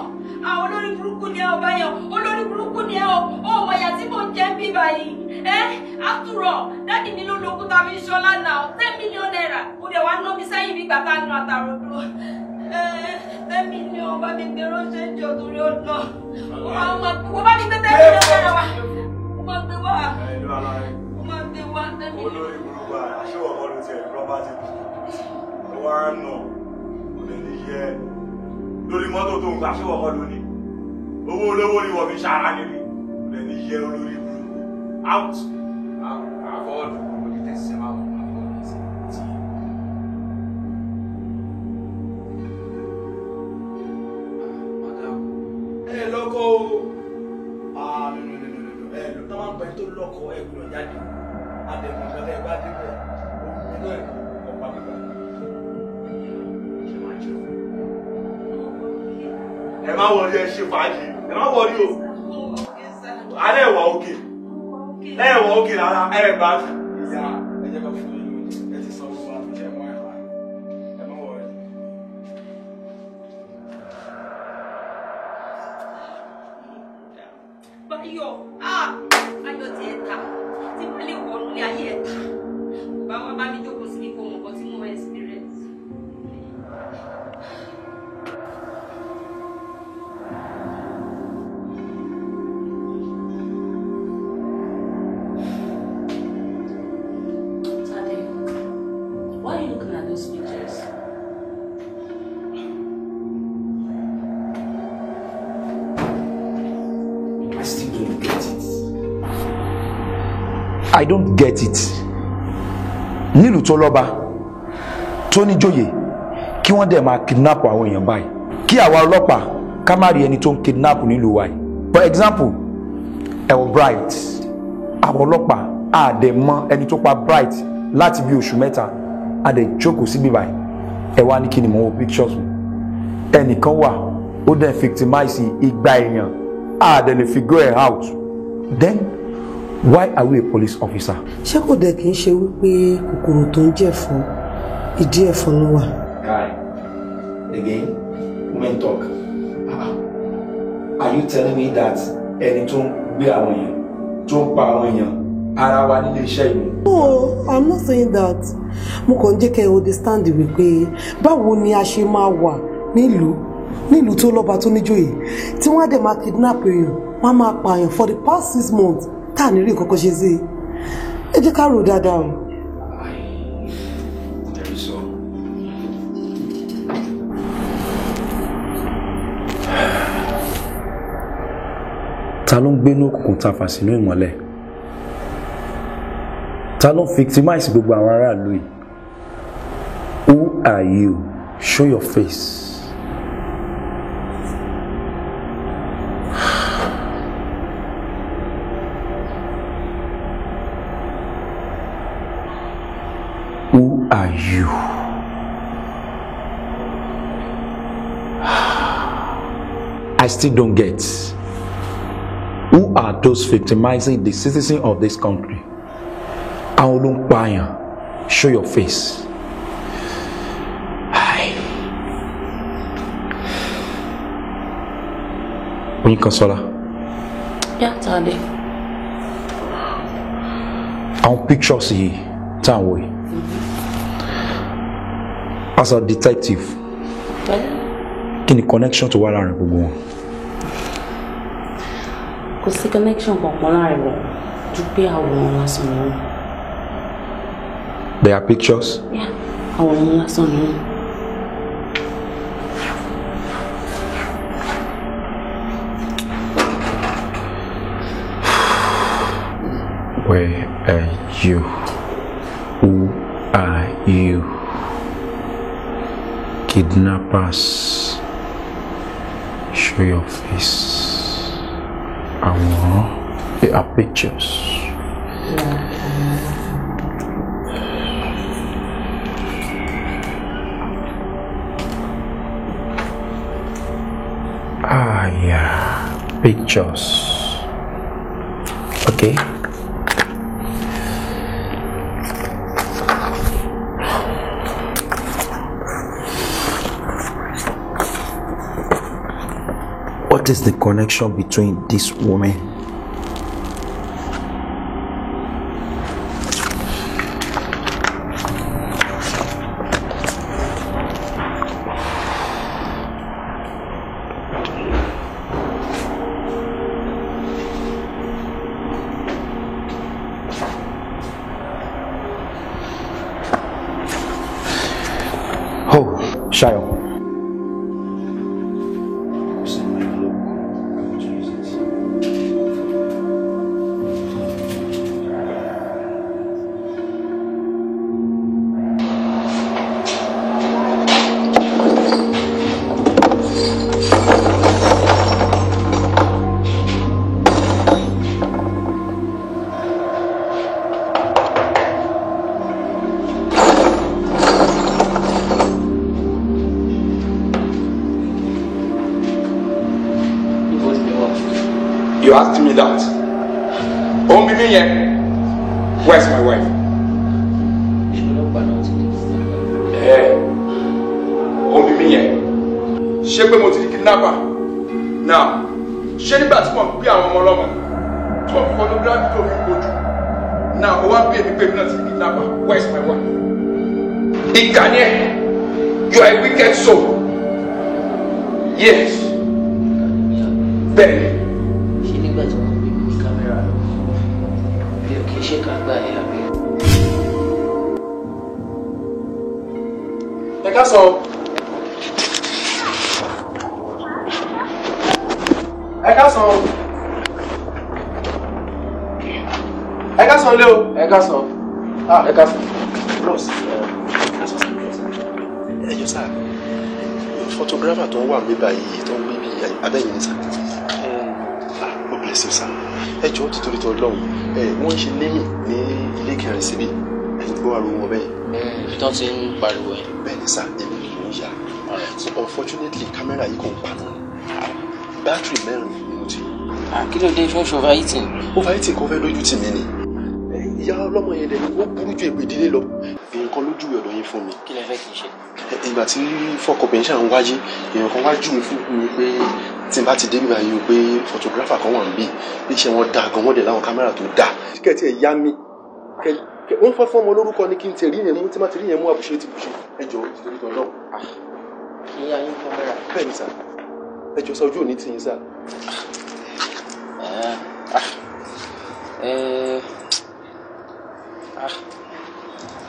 Àwọn olórí burúkú ni ẹ o Báyọ̀. Olórí burúkú ni ẹ o. Ó wọ ìyà tí mò ń jẹ bí báyìí. Àtúrọ̀ dáàdì mi ló lókúta mi ṣọlá náà 10 million naira. Mo dẹ̀ wá ná mi sẹ́yìn bí gbàgbà nu àtàròdò. 10 million bá mi gbé ránṣẹ́ jọ torí ọ̀nà. Wọ́n bá mi gbé 10 million naira wá. Mo máa gbé wá. Mo máa gbé wá 10 million. Olórí burúkú àṣewọ̀ kọ́ ló ti ẹ̀ lọ́ba ti kù. Ó wá nà ó lè ní yẹ lórí mọ́tò tó ń gbà ṣé wọ́n kọ́ lónìí owó olówó ni wọ́n fi ṣára níbi lè ní yẹ olórí burúkú out àfọwọ́dù kò ní tẹ̀sí máa wọ̀ àfọwọ́dù sí ti. Ẹ lọ́kọ̀ o ẹ ló tọ́ máa ń pẹ́ tó lọ́kọ̀ ẹ gbọ́dọ̀ jáde àdẹ̀kùn ìgbàlẹ̀ ìgbà débẹ̀ òun nínú ẹ̀ ọ̀pá gbígbà ṣe máa jẹun. Ẹ má wọlé ẹ ṣe fàájì ẹ má wọlé o alẹ́ ẹ̀wà òkè lẹ́ẹ̀wà òkè rárá ẹ gbà jù. Ìyá ẹ jẹ́ ká fún yín ẹ ti sọ fún wa ṣe mọ́ ẹ̀fà ẹ má wọlé. Báyọ̀ Báyọ̀ ti ẹ̀ ta tí mo lè wọnú ilé ayé ẹ̀ ta. Bàbá bá mi jókòó sí ní kó nǹkan tí mo experience. Why are you looking at those pictures? I still don't get it. I don't get it. Nílùú tó lọ́ba, tó níjòyè, kí wọ́n dẹ̀ máa kidnap àwọn èèyàn báyìí. Kí àwa ọlọ́pàá ká má rí ẹni tó ń kidnap nílùú wa yìí. For example, Bright, àwọn ọlọ́pàá a dẹ̀ mọ ẹni tó pa Bright láti bí oṣù mẹ́ta. A dẹ̀ jókòó síbí báyìí. Ẹ wá ní kí ni mo wo pictures mi. Ẹnìkan wà, ó dẹ̀ victimize igba èèyàn. A dẹ̀ lè figure it out. Then why are we a police officer? Ṣé kò dẹ̀ kí n ṣe wípé kòkòrò tó ń jẹ̀fọ́ ìdí ẹ̀fọ́ ló wà? Guy, again, women talk. Are you telling me that ẹni tó ń gbé àwọn èèyàn, tó ń pa àwọn èèyàn, ara wa nílé iṣẹ́ yìí. No, I'm not saying that. Mo kàn jẹ́ kẹ́ understand wípé báwo ni a ṣe máa wà nílùú tó lọ́ba tó níjòyè tí wọ́n á dẹ̀ máa kidnap èèyàn wọ́n á máa pààyàn for the past 6 months tá à ní rí nǹkan kan ṣe sí i. Ẹ jẹ́ ká rò dáadáa o. Ta ló ń gbé ní òkùnkùn ta fà sínú ìmọ́lẹ̀? Ta ló ń victimize gbogbo àwọn aráàlú yìí? Who are you? Show your face. Who are you? I still don't get. Who are those victimizing the citizens of this country? Aolumpaya, show your face. Hi. Consola. Yeah, Daddy. Our pictures here, Tanwe. As a detective, kí ni connection to wà láàrin gbogbo wọn? Kò sí connection kankan láàrin wọn ju pé àwòrán lásán ni wọn. They are pictures? Yeah, àwòrán lásán ni wọn. Where are you? Who are you? Kidnappers, show your face. They are pictures. Yeah, pictures. Okay. What is the connection between this woman? Oh, Shayo. You asked me that. Where's my wife? Ṣé pé mo ti di kidnapper? Now, ṣé nígbà tí mo gbé àwọn ọmọ ọlọ́mọ tí wọ́n photography tó fi kojú? Now, ó wá bí èmi pé mi náà ti di kidnapper. Where's my wife? Ìkànnì ẹ̀, you are a wicked soul. Yes. Bẹ́ẹ̀ni. Nígbà tí wọ́n gbé mi kámẹ́rà lọ bí o kì í ṣe ká gbá ẹ̀ àbí. Ẹ ká sọ. Ẹ ká sọ. Ẹ ká sọ lé o. Ẹ ká sọ. Ẹ ká sọ. Bros, ẹ jọ sáà photographer tó ń wà mí báyìí tó ń gbé bí abẹ́yìn ní sáà. God bless you, sir. Ẹ jọ̀ọ́ títorí tó lọ́hùn. Wọ́n ń ṣe lémì ní ilé kẹrin síbí. Ẹ̀yin gbọ́ àrùn wọn bẹ́ẹ̀. Tó ti ń pariwo ẹ̀. Bẹ́ẹ̀ ni sá, èmi ni mò ń yà. So unfortunately, kámẹ́rà yìí kò ń pa náà. Bátìrì 4 ni mo ti. Kí ló dé ṣọ́ọ̀ṣì overheating? Overheating kò fẹ́ lójú tì mí ni. Ìyá ọlọ́mọ yẹn dẹ̀ ni ó burú ju èpè ìdílé lọ. Èèyàn kan lójú ọ̀dọ̀ yín fún mi. Kí lẹ fẹ́ kí n ṣe? Ìgbà tí fọkọ̀bẹ̀ ń ṣàn wáyé, èèyàn kan wá jù mí fún mi pé tí n bá ti dé bíbá yìí o pé photographer kan wà níbí iṣẹ́ wọn dáa gan wọ́n dẹ̀ láwọn kámẹ́rà tó dáa kẹ́tì ẹ̀ yá mi wọ́n fẹ́ fọ́mọ lórúkọ ní kí n tẹ̀ rí yẹn mú tí má ti rí yẹn mú àbùṣe ti bùṣe ẹjọ́ ìtòrí tọ̀ náà. kí n yá yín kámẹ́rà. bẹ́ẹ̀ ni sà ẹjọ́ sọ ojú òní tì yín sà.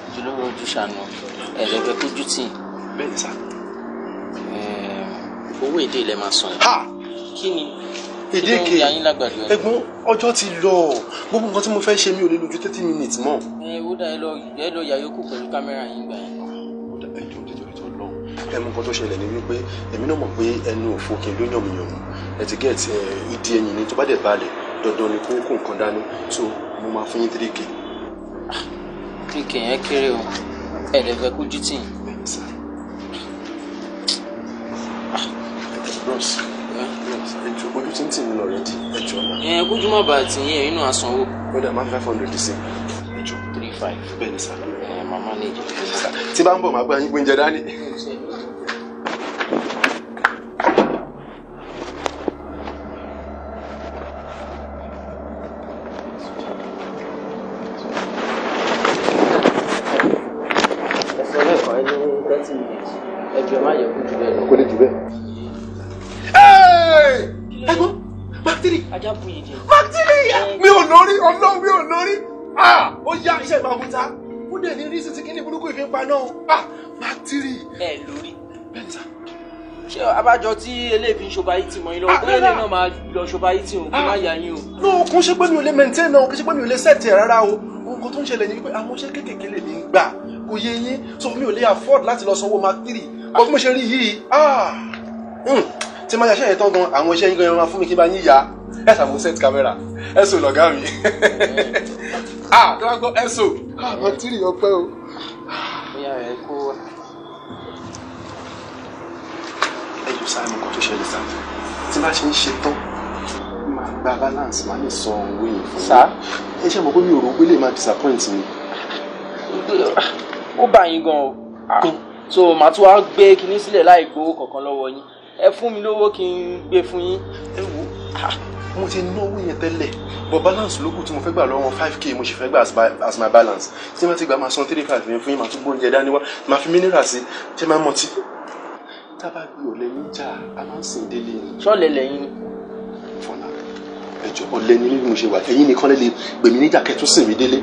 ojúlówó ojú ṣàánú ẹ̀ẹ́dẹ́gbẹ́ kójú tì. bẹ́ẹ̀ ni sà. owó èdè ilẹ̀ máa san. kí ni ìdíkè ẹ̀gbọ́n ọjọ́ ti lọ gbogbo nǹkan tí mo fẹ́ ṣe mi ò lè lójú 30 minutes mọ́. ó dá ẹ lọ yà yókù pẹ̀lú kámẹ́rà yín gbà yẹn. ẹjọ́ nítorí tó lọ ẹmu nǹkan tó ṣẹlẹ̀ ni wípé èmi náà mọ̀ pé ẹnu òfo kì í ló yàn mí yàn mú etiquette ìdí ẹ̀yìn ni tó bá dẹ̀ balẹ̀ dandan ni kó kó nǹkan dání so mo máa fún yín 3K. 3K yẹn kéré o ẹ̀ẹ́dẹ́gbẹ́ kójú tì. bros ojú tí ń tì mí lọ rẹ di ẹjọ́ náà. kójú má bàa tì yín inú àsanwó. kódà má 500 sí ẹjọ́ 35. bẹ́ẹ̀ ni sá. màmá ní ìjọ. tí bá ń bọ̀ máa gbá yín gbóúnjẹ dání. ẹ̀sọ́ lẹ́kọ̀ọ́ ẹni 30 minutes ẹjọ́ má yẹ kó jù bẹ́ẹ̀ lọ. kó lè jù bẹ́ẹ̀. ẹ̀gbọ́n bacteria ajá bu yìí jẹ. bacteria mi ò lórí ọlọ́run mi ò lórí ó yá iṣẹ́ ìbámuta ó dẹ̀ ní rí títí kíní burúkú ìfín pa náà bacteria. ẹ lórí ṣé abájọ tí eléyìí fi ń ṣọba yìí tì mọ́ yín lọ́wọ́ bóyá eléyìí náà máa lọ ṣọba yìí tì o kó má yà yín o. no kò ń ṣe pé mi ò lè maintain náà kò ń ṣe pé mi ò lè set ẹ̀ rárá o nǹkan tó ń ṣẹlẹ̀ ni wípé àwọn iṣẹ́ kéékèèké lè ní gbà kò yé yín so mi ò lè afford láti lọ sanwó bacteria kò bí mo ṣe rí yìí tí máa ṣe yẹn tán gan àwọn iṣẹ́ yín gan máa fún mi kí n bá yín ya ẹ ṣàmú set camera ẹ sọ lọ̀gá mi tó bá gbọ́ ẹ sọ bacteria ọpẹ́ o. bóyá ẹ kó wá. ẹ jù sáà nǹkan tó ṣẹlẹ̀ sáà tí bá ṣe ń ṣe tán máa gba balance máa lè sọ owó yìí fún mi. ẹ ṣe mọ̀ pé mi ò rò pé lè máa disappoint mi. ó bá yín gan o so màá tún wá gbé kinní sílẹ̀ láì gbowó kankan lọ́wọ́ yín ẹ fún mi lówó kí n gbé fún yín. ẹ wo mo ti náwó yẹn tẹ́lẹ̀ but balance lókù tí mo fẹ́ gbà lọ́wọ́ 5K mo sì fẹ́ gbà as my balance tí wọ́n ti gbà máa san 3.5 yẹn fún yín máa tún gbóúnjẹ dání wá máa fi mineral sí ṣé máa mọtí. tábà gbé ọ̀lẹ ní jà a máa ń sìn délé ni. ṣọ́ọ̀lẹ̀ lẹ́yìn ni. fọlá ẹjọ́ ọ̀lẹ ni bí mo ṣe wà ẹ̀yin nìkan lè gbèmí níjà kẹ́ tún sìn mí délé.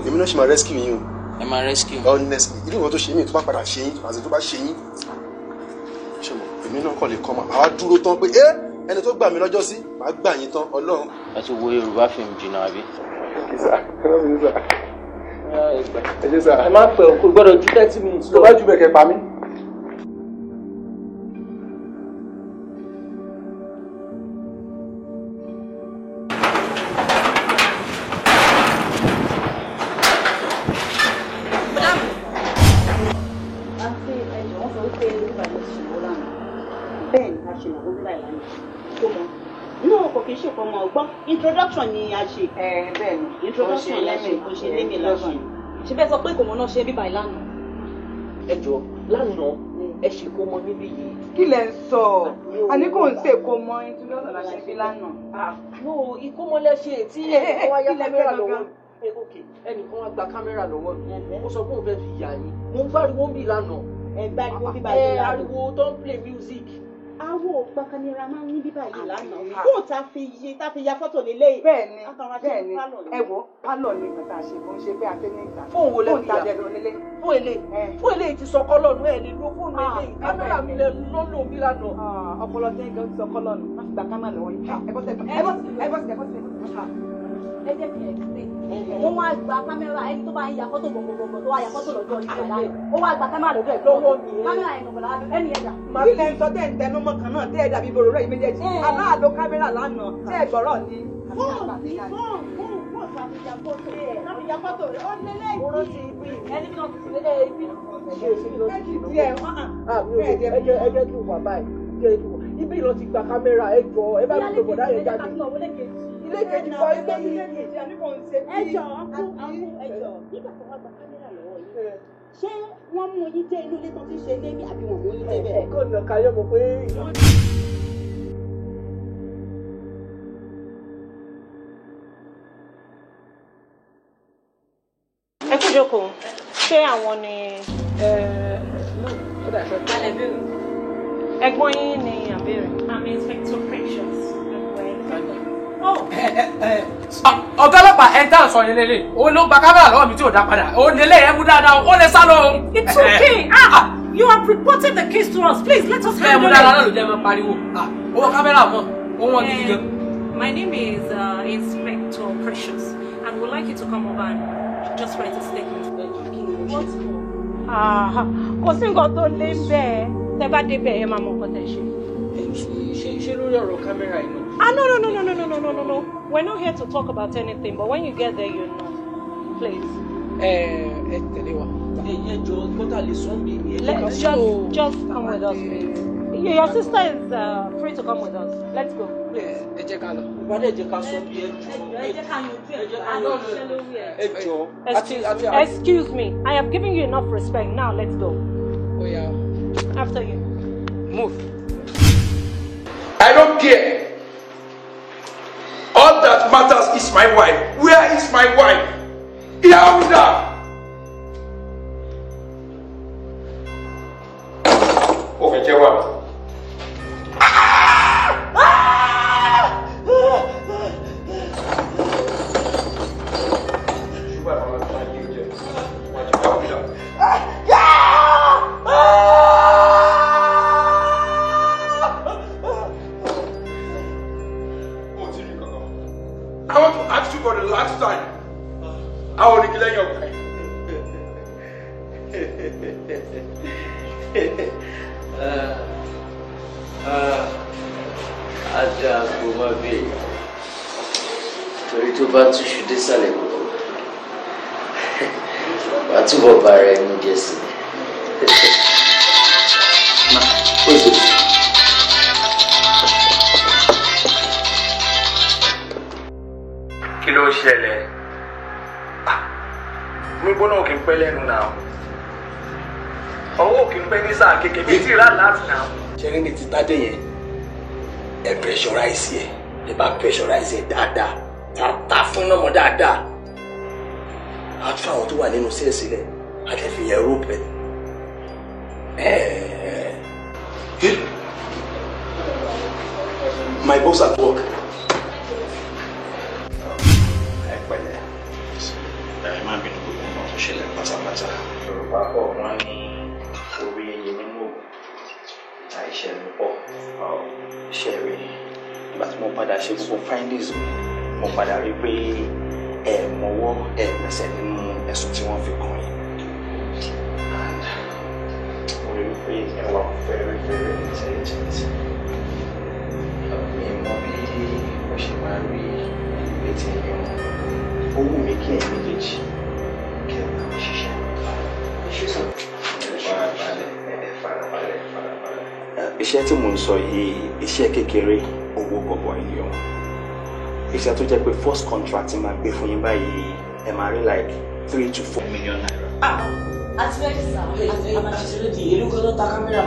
èmi náà ṣe máa rescue yín o. ẹ máa rescue. honestly ilé ìwọ̀n tó ṣe yín tó bá padà ṣe yín àti tó bá ṣe yín ṣe mọ̀ èmi náà kọ́ lè kọ́ máa àwa dúró tán pé ẹni tó gbà mí lọ́jọ́ sí màá gbà yín tán ọlọ́run. ẹ ti wo Yorùbá fíìmù jìnnà àbí. ẹ má pẹ́ o kò gbọ́dọ̀ ju 30 minutes lọ. tó bá ju bẹ́ẹ̀ kẹ́ pa mí. introduction ni a ṣe. bẹ́ẹ̀ ni introduction ni a ṣe kò ṣe lémi lọ́sàn. ṣe bẹ́ẹ̀ sọ pé kò mọ̀ náà ṣe bíbá ìlànà. ẹ jọ lánàá ẹ ṣe kó mọ níbí yìí. kí lẹ ń sọ àní kò ń ṣe kó mọ introduction la ṣe bí lánàá. no ìkómọlẹ́ṣe tí ẹnìkan wá yá kámẹ́rà lọ́wọ́ ẹnìkan wá gba kámẹ́rà lọ́wọ́ ó sọ pé òun fẹ́ fi yà yín mo ń gbáriwo ń bì lánàá. ẹ gbáriwo bíbá yìí lánàá. ariwo tó ń play music. Awo gbakanira máa ń ní bíbá yìí lánàá. Kó ta fi ya fọ́tò nílé. Bẹ́ẹ̀ni ẹ wo pálọ̀ ní ìgbà ṣe kò ń ṣe pé àtẹnì ìgbà. Fóun wo lẹ fi yà fún èlé ti sọ kọ́lọ́nù ẹ̀ lè lo fóònù èlé kámẹ́rà mi lè lọ́lọ́ bí lánàá. Ọpọlọ tẹ́ gan ti sọ kọ́lọ́nù má fi gba kámẹ́rà lọ́wọ́ yìí. Ẹ bọ́ sẹ́yìn. Ẹ jẹ́ kí ẹ ṣe. Wọ́n wá gba kámẹ́rà ẹni tó bá ń ya fọ́tò gbọ̀ngbọ̀ngbọ̀ tó wá ya fọ́tò lọ́jọ́ ní ìgbà láàyè. Ó wá gba kámẹ́rà lọ́jọ́ ìgbọ̀ngbọ̀. Kámẹ́rà yẹn gbọ̀ngbọ̀ lára ẹni ẹ̀dà. Ilé ń sọ tẹ́ ń tẹnu mọ́ kan náà tẹ́ ẹ̀dà bí borò rẹ̀ méjèèjì. Aláàlọ́ kámẹ́rà lánàá tẹ́ ẹ̀ gbọ́rọ̀ ni. Ibi lọ ti gba kámẹ́rà ẹ jọ ẹ bá mi gbogbo dá yẹn jáde. Ilé kejì kọ ilé kejì. Ẹjọ́ nígbà tó wá gba kámẹ́rà lọ́wọ́ yìí ṣé wọ́n mú yín dé inú ilé tó ti ṣe lébi àbí wọ́n mú yín dé bẹ́ẹ̀. kò nà káyọ̀ mọ̀ pé. ẹ kú jókòó ṣé àwọn ni. ẹ̀gbọ́n yín ni àbẹ̀rẹ̀. I'm Inspector Precious. ọ̀gá ọlọ́pàá ẹ̀ ń tà sọ yẹn lélẹ̀ ó ló gba kámẹ́rà lọ́wọ́ mi tí ò dá padà ó nílé ẹ̀ mú dáadáa ó lè sá lọ. It's okay. You have reported the case to us. Please let us handle it. ẹ̀ mú dáadáa náà ló jẹ́ máa pariwo owó kámẹ́rà mọ̀ ó wọ́n gidi gan. My name is Inspector Precious and would like you to come over and just write a statement. Kò sí nǹkan tó lé bẹ́ẹ̀ tẹ́ bá dé bẹ́ẹ̀ ẹ máa mọ nǹkan tẹ́ ṣe. ṣé lórí ọ̀rọ̀ kámẹ́rà yìí náà. No. We're not here to talk about anything, but when you get there, you know. Please. Tẹ̀lé wa. Ẹ jọ kọ́tà lè sọ́n bí. Just come with us, please. Your sister is free to come with us. Let's go. Please. Ẹ jẹ́ ká lọ. Ìbádẹ́ jẹ́ ká sọ bí ẹ jọ. Excuse me. I have given you enough respect. Now let's go. Oh yeah. After you. Move. I don't care. All that matters is my wife. Where is my wife? Yahuda! Okay, Jawab. I want to ask you for the last time. I will declare your wife. Ada kò má bí torí tó bá túṣu désàlẹ̀ kòkó wàá túbọ̀ bára ẹni jẹ́ sí i. Kí ló ṣẹlẹ̀? Gbogbo náà kì í pẹ́ lẹ́nu náà. Ọwọ́ kì í pẹ́ ní sáà kékeré bí tí ìrà láti náà. Ṣẹ́rí ni ti Tádé yẹn, ẹ pressurize ẹ̀, ẹ bá pressurize ẹ̀ dáadáa, ta fún ọmọ dáadáa. A tún àwọn tó wà nínú sí ẹ̀ sílẹ̀, a lè fi yẹ rope ẹ̀. My boss at work. Má bínú gbogbo ọmọ tó ṣẹlẹ̀ pátápátá. Yorùbá pọ̀ wọ́n ní orí ẹyẹ nínú òògùn àìṣẹ́ ló pọ̀. Iṣẹ́ rẹ̀ nígbà tí mo padà ṣe gbogbo findings mi, mo padà rí pé ẹ mọwọ́ ẹ mẹsẹ̀ nínú ẹ̀sùn tí wọ́n fi kàn yín. And mo rí pé ẹ wà very very intelligent. Mi mọ bí mo ṣe máa rí létí yín. Ó wù mí kí ẹ̀yin méjèèjì kí ẹ máa ṣiṣẹ́. Iṣẹ́ tí mo ń sọ yìí, iṣẹ́ kékeré, owó gọbọi ni o. Iṣẹ́ tó jẹ́ pé first contract máa gbé fún yín báyìí, ẹ máa rí like 3 to 4 million naira. Àti bẹ́ẹ̀ sà, a máa ṣiṣẹ́ lóde ìlú kan tó ta kámẹ́rà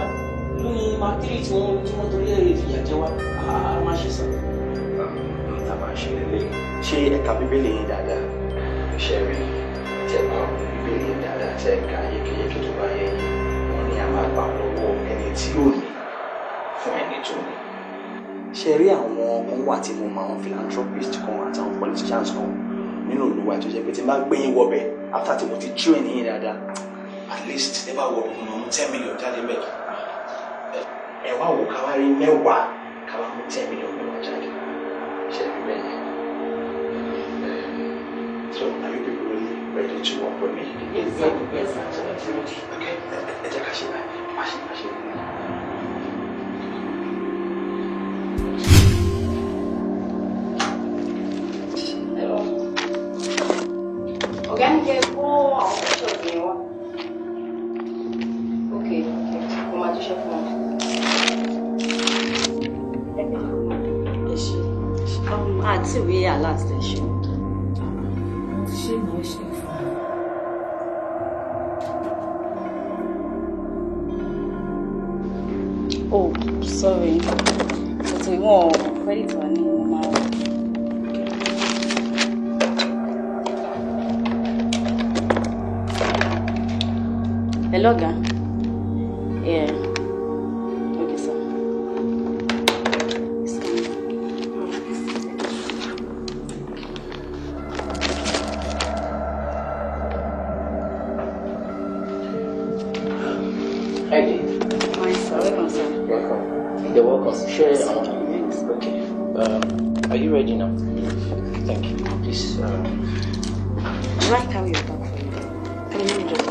lónìí máa tírì tí wọ́n torí ẹ̀rẹ̀ ìfìyà jẹ wá, a máa ṣe sà. Tá a máa ṣe lélẹ̀, ṣé ẹ̀ka bíbélì yín dáadáa? Ṣé rí tẹ̀ bá bíbélì yín dáadáa tẹ̀ ká yékéyéké tó bá yẹ yín? Wọ́n ní a máa gbà lọ́wọ́ ẹni tí ò ní fún ẹni tó ní. Ṣé rí àwọn kan wà tí mo mọ àwọn philanthropist kan àtàwọn politicians kan nínú olúwa tó jẹ́ pé tí n bá gbé yín wọbẹ̀ after tí mo ti train yín dáadáa at least ẹ bá wọ ọmọ 10 million jáde bẹ́ẹ̀. Ẹ wá wò ká wá rí mẹ́wàá ká wá mú 10 million mẹ́wàá jáde. Ṣé rí bẹ́ẹ̀ yẹn? So are you people really ready to work with me? Yes, sir. Yes, sir. Okay, ẹ jẹ́ ká ṣe báyìí. Má ṣe. Ọ̀gá ń jẹ fún àwọn ọ̀ṣọ́ ìgbìyànjú wa. Ok, mo máa jíṣẹ́ fún wọn. Ẹ ṣe. Àti ìwé aláàtẹ̀ ṣe. Mo ti ṣe ìmọ̀ ṣe fún sorry. But we won't credit to any normal. Hello, guy. Yeah. Okay, sir. Eddie. Hi, sir. Welcome, sir. Welcome. You're welcome. Share. Okay. Are you ready now? Thank you. Please. Right, carry your bag for you. Can you just?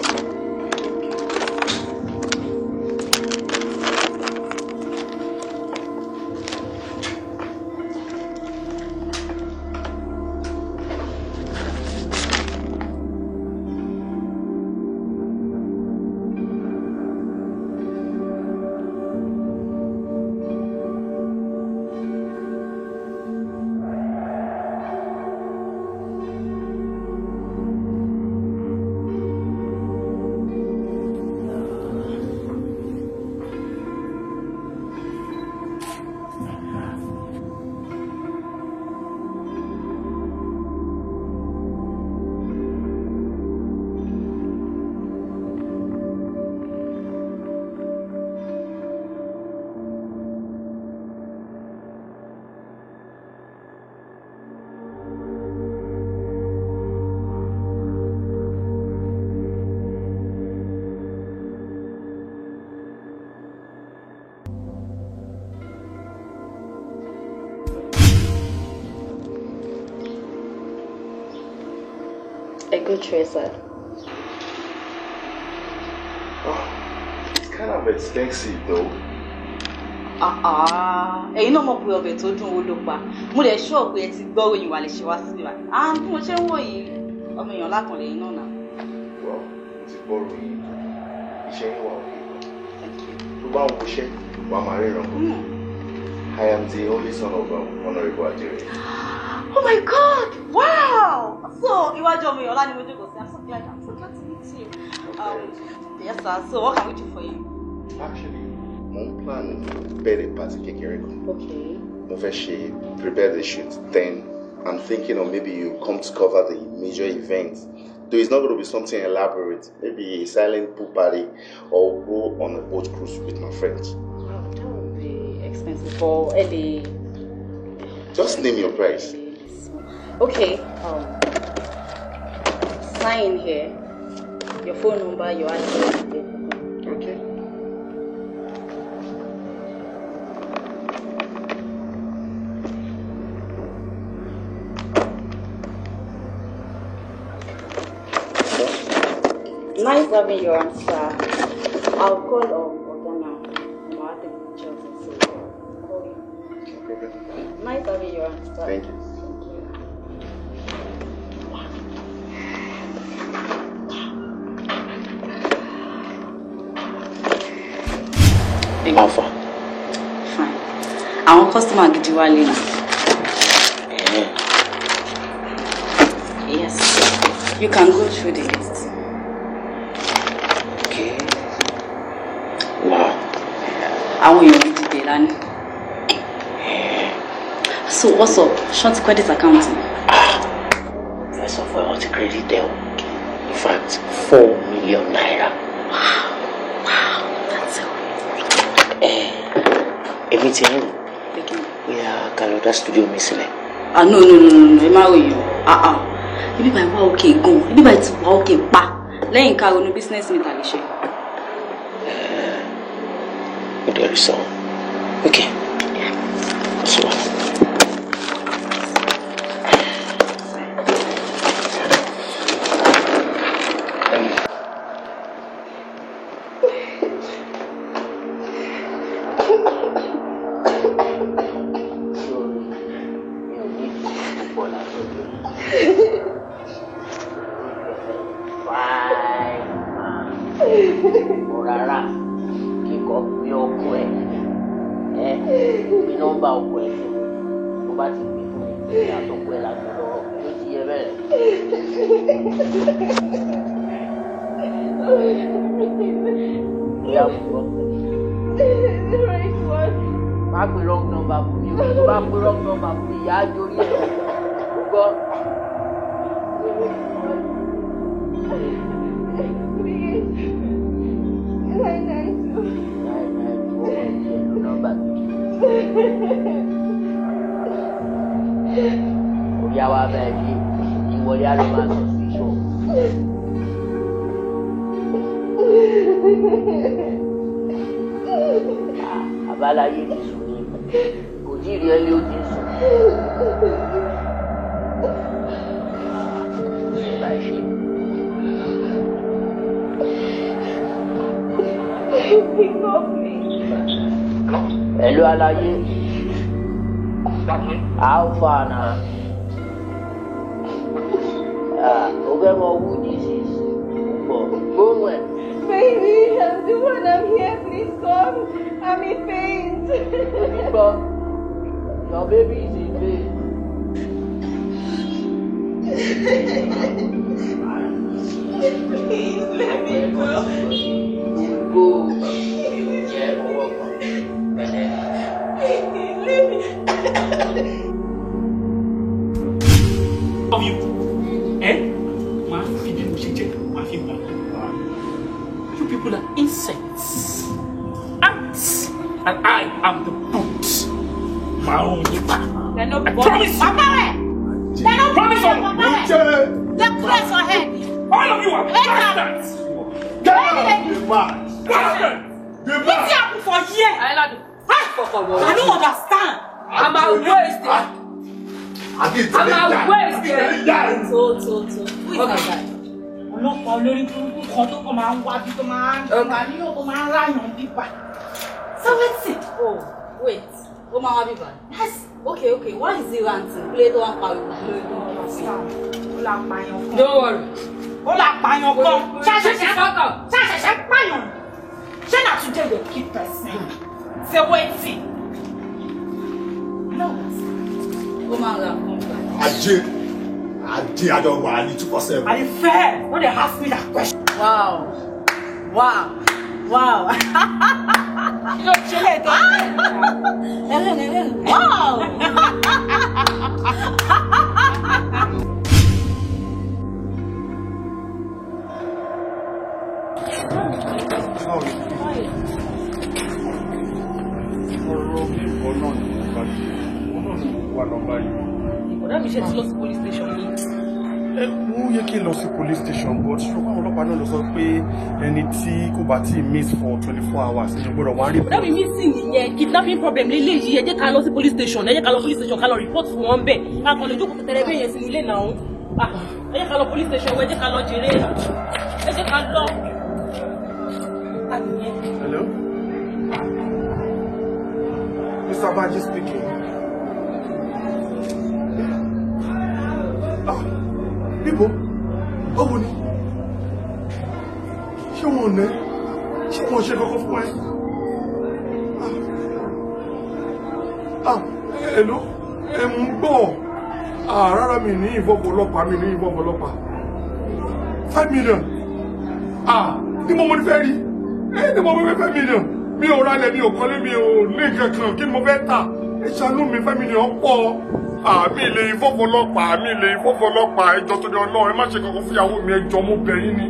A good tracer. Oh, it's kind of expensive though. Ẹ̀yin náà mọ̀ pé ọbẹ̀ tó dùn ó ló pa. Mo lè sure pé ẹ ti gbọ́ òyìn wà lè ṣe wá síbí wa. Bí mo ṣe ń wò yìí, ọmọ èèyàn lákan lẹ́yìn náà náà. Well, ti gbọ́rọ̀ yìí, iṣẹ́ yín wà òkè. Tó bá ń wọṣẹ́, wàá máa ríran. I am the only son of Honorable Ajere. Oh my God! Wow! So, iwájú ọmọ èèyàn ọlá ni mo jókòó sí. I'm so glad to meet you. Yes, sir. So, what can we do for you? Actually, mo ń plan birthday party kékeré kan. Okay. Mo fẹ́ ṣe prepare the shoot. Then I'm thinking of maybe you come to cover the major events. Though it's not going to be something elaborate, maybe a silent pool party or go on a boat cruise with my friends. Wow, that would be expensive for Eddie. Just name your price. Okay. Sign here. Your phone number, your address. Okay. Nice having your answer. I'll call Ghana. I'll take pictures and see. Call you. No problem. Nice having your answer. Thank you. Alpha. Fine. Our customer gidi wale na. Yes. You can go through the list. Okay. Wow. Àwọn èèyàn gidi dé lánàá. So what's up? Short credit accounting. First of all, the credit deal. In fact, 4 million naira. Wow, that's so. Everything. We are Kaloda studio missing. No. Emma, you. Ibi by wa okay gan. Ibi by ti wa okay pa. Lẹ́yìn ká ronú business mi ta lè ṣe. There is some. Okay. So. The right one. Má pe wrong number fún mi. Tó bá pe wrong number fún mi, ìyá á jórí ẹ̀. Gbọ́. Oya wa bẹ́ẹ̀ ni ìwọlé á lọ máa sọ sí ṣọ́. Àbáláyé ti sùn ní kò tí ì rí ẹni ó ti sùn. Hello, Alaye. How far now? Okay, well, who this is? Go where? Baby, I'm the one. I'm here. Please come. I'm in pain. Your baby is in pain. Please let me go. Go. Yeah, welcome. Of you, eh? My feeling, my feeling. You people are insects, ants, and I am the boot. My own paper. They're not I promise you. They're not promise you. They're close your head. All of you are bastards. Bastards. What's happened for years? I don't understand. I'm a wasted. I'm a wasted. So. Who is that guy? Ọlọ́pàá olórí burúkú kan tó kàn máa ń wá bí tó máa ń níyàn tó máa ń ráyàn bíbá. So what's it? Oh, wait. Ó máa wá bíbá. Yes. Okay. Why is he ranting? Play tó wá pariwo. Ó là pààyàn kan. Don't worry. Ó là pààyàn kan. Ṣàṣẹ̀ṣẹ̀ pààyàn. Ṣé na today they keep person? Say wetin? No. Ó máa ń ra nǹkan. Ajé àjọ wà ní 247. Are you fair? When they ask me that question. Wow. You're chilling. Wow. Ọ̀dà mi ṣe ti lọ sí police station yìí. Ó yẹ kí n lọ sí police station but ṣùgbọ́n àwọn ọlọ́pàá náà ló sọ pé ẹni tí kò bá tí miss for 24 hours ẹni gbọ́dọ̀ wá rí. Ọ̀dà mi missing nìyẹn kidnapping problem lélẹ́yìí ẹ jẹ́ ká lọ sí police station ẹ jẹ́ ká lọ police station ká lọ report fún wọn bẹ́ẹ̀ ká kàn lè jókòó tẹ̀tẹ̀rẹ̀ bẹ́ẹ̀ yẹn sí ilé náà. Ẹ jẹ́ ká lọ police station ẹ jẹ́ ká lọ jèrè ẹ jẹ́ ká lọ. Hello? Mr. Baji speaking. Níbo? Báwo ni? Ṣé wọ́n ní? Ṣé wọ́n ṣe kọ́kọ́ fún ẹ? Hello? Ẹ ń gbọ́. Rárá mi ní ìbọ̀bọ̀ ọlọ́pàá. 5 million. Ní mo ní fẹ́ rí. Ní mo fẹ́ 5 million. Mi ò rálẹ̀, mi ò kọ́lé, mi ò ní kankan. Kí ni mo fẹ́ tà? Ẹ ṣàánú mi 5 million pọ̀. Mi lè ìfọ́fọ́ ọlọ́pàá ẹjọ́ tó ní Ọlọ́run ẹ má ṣe kankan fúyàwó mi ẹjọ́ mo bẹ̀ yín ni.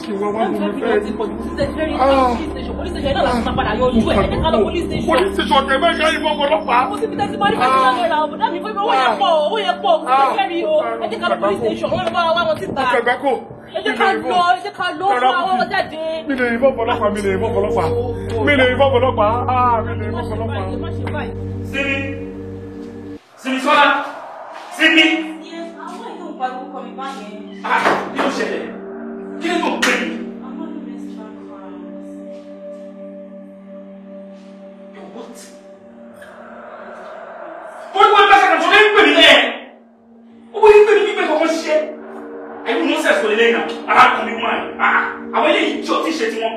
Kí wọ́n wá mú mi fẹ́. Police station kẹ̀mẹ́ ká ìfọ́fọ́ ọlọ́pàá. Ẹ jẹ́ ká lọ fún àwọn jáde. Mi lè ìbọn fọlọ́pàá. Simi Sọ́lá. Simi. Àwọn èèyàn ń pariwo kọ mi báyẹn. Kí ló ṣẹlẹ̀? Kí ló ń pè mí? Wọ́n bá ṣàkàtọ̀ ní pè mí lẹ́yìn. Ó wọ́n ń pè mí pípẹ́ kọ́kọ́ ṣiṣẹ́. Ẹ̀rù mú sẹ́sọ̀ lé lẹ́yìn náà, arákùnrin mú àyè. Àwọn eléyìí jọ tí ṣe ti wọn.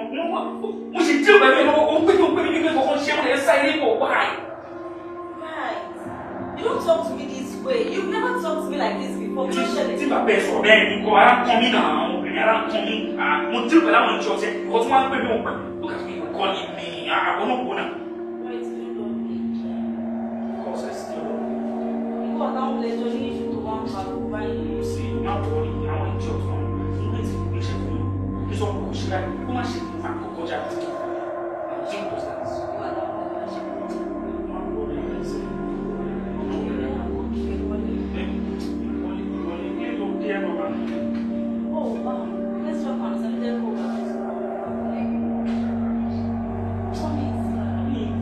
Mo ṣe díẹ̀ pẹ̀lú ẹ̀ lọ́wọ́, ó ń pè mí pípẹ́ kọ́kọ́ ṣiṣẹ́ wọn lè sá ilé ìbò wáyé. You don't talk to me this way. You've never talked to me like this before. tí bàbá ẹ sọ̀rọ̀ bẹ́ẹ̀ ni kò ara kan mí náà àwọn obìnrin ara kan mí mo tí pẹ̀lú àwọn ìjọ ọ̀sẹ̀ ìkọ́ tí wọ́n á pè mí òpè look at me kọ́ ni mi àwọn náà kó náà. Ìkọ́ táwọn lè jọ ní ìṣù tó wá ń pa gbogbo báyìí. Sí, máa wọ̀ ní àwọn ìjọ ọ̀sán nígbà tí kò ṣe fún mi kí sọ kò ṣe láì kó má ṣe fún àkókò jáde sí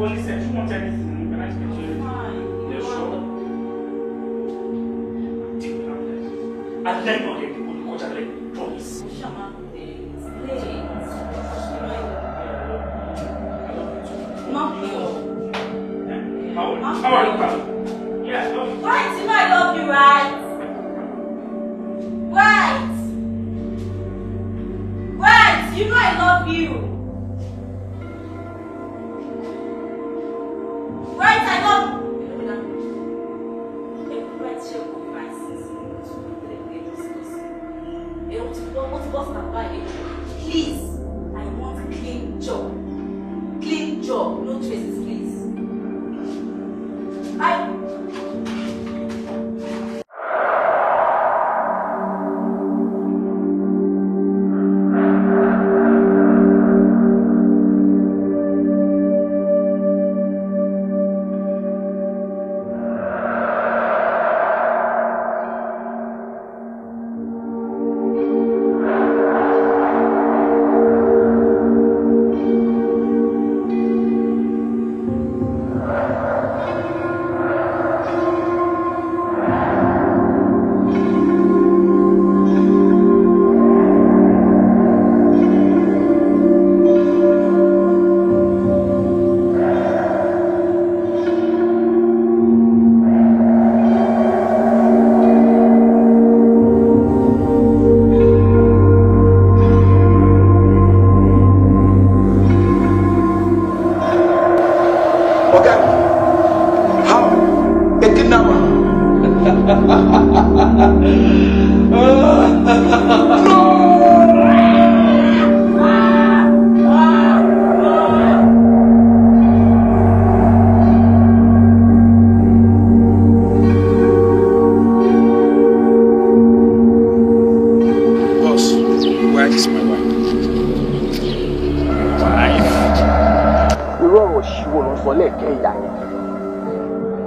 police said you want anything, can I speak to you? Yeah, sure. And then not get people to coach and promise. Not you. How are you, pal? Yeah, I love you. Right, you know I love you, right? Right. Right, you know I love you. Right, I love you. Please, I want a clean job. Clean job, no traces, please.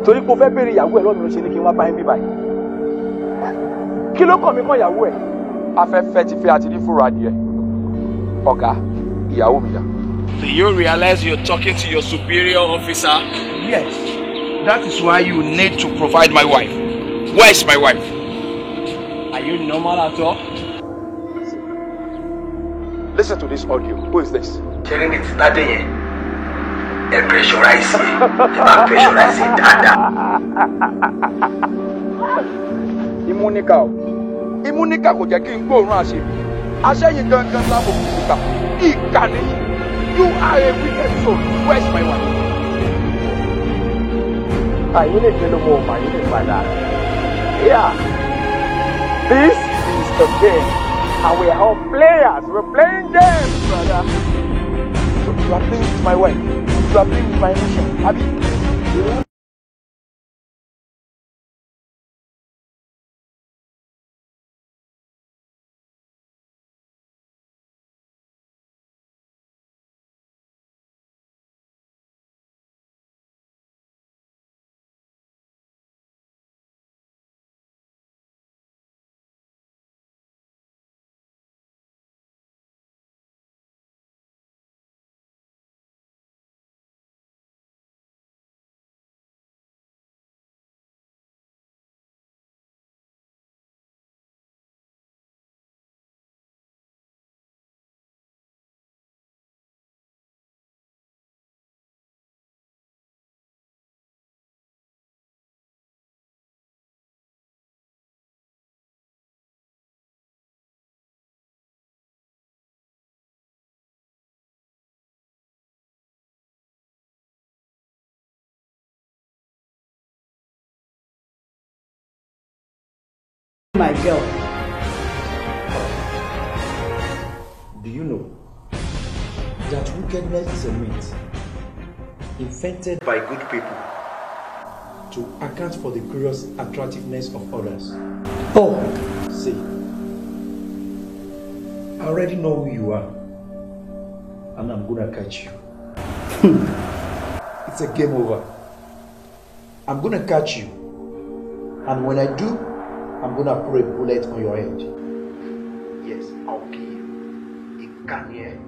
torí kò fẹ́ béèrè ìyàwó ẹ̀ lọ́nà ló ṣe ní kí n wá bá yín bí báyìí kí ló kàn mí kàn ìyàwó ẹ̀ afẹ́fẹ́ ti fẹ́ àti ní fúra adìẹ ọ̀gá ìyàwó mi dà. Do you realize you're talking to your superior officer? Yes, that is why you need to provide my wife. Where is my wife? Are you normal at all? Listen to this audio. Who is this? Sharing it starting pressurize it. Pressurize it, Dada. Imunika kò jẹ́ kí n gbóòórùn àṣírí. Aṣẹ́yìn gangan lábò kúkúta. Ìkànnì. You are a wicked soul. Where's my wife? Àyè lè jẹ́ lọ́wọ́ ọmọ àyè lè padà. Yeah. This is the game. And we are all players. We're playing games, brother. So you are playing with my wife. You are playing with my emotion. Abi? my girl. Do you know that wickedness is a myth invented by good people to account for the curious attractiveness of others? Oh, see, I already know who you are, and I'm gonna catch you. It's a game over. I'm gonna catch you, and when I do, I'm gonna put a bullet on your head. Yes, I'll kill you. You can't hear.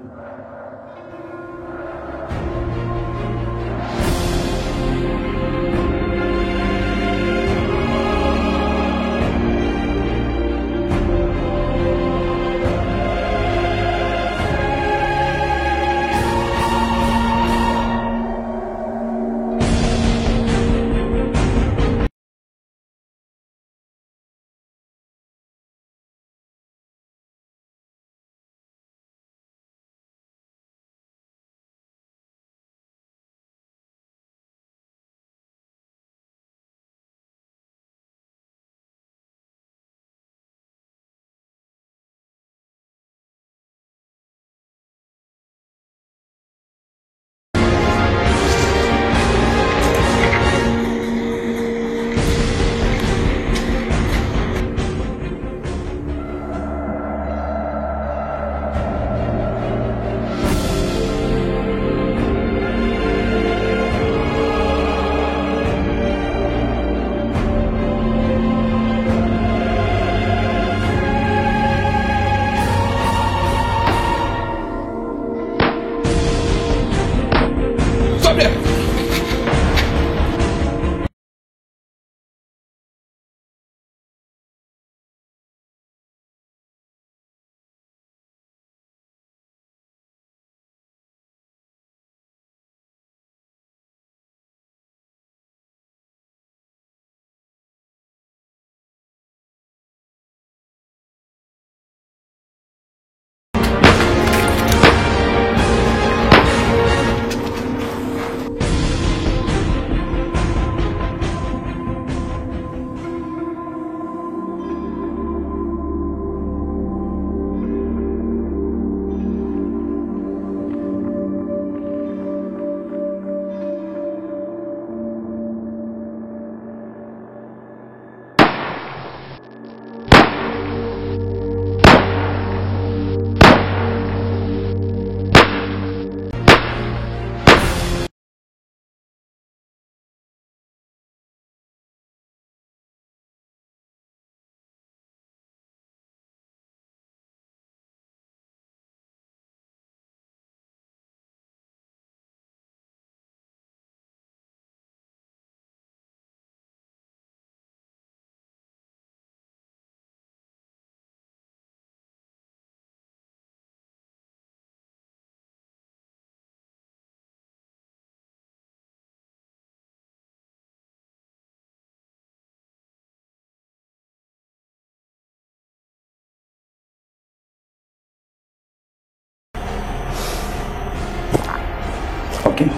Okay.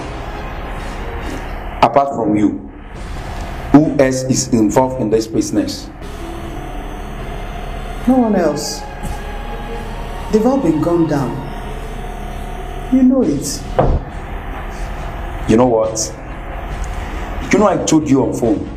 Apart from you, who else is involved in this business? No one else. They've all been gunned down. You know it. You know what? You know I told you on phone.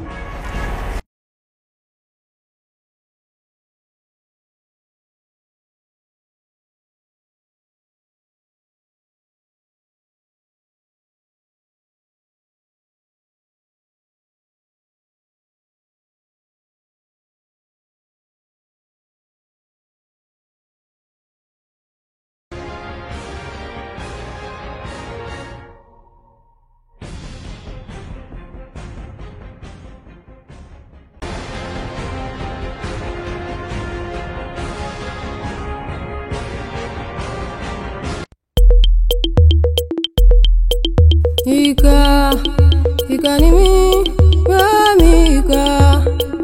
Ika ni mi,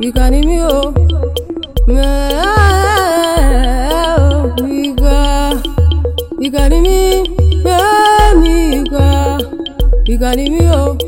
Ika ni mi o, Ika ni mi, Ika ni mi o.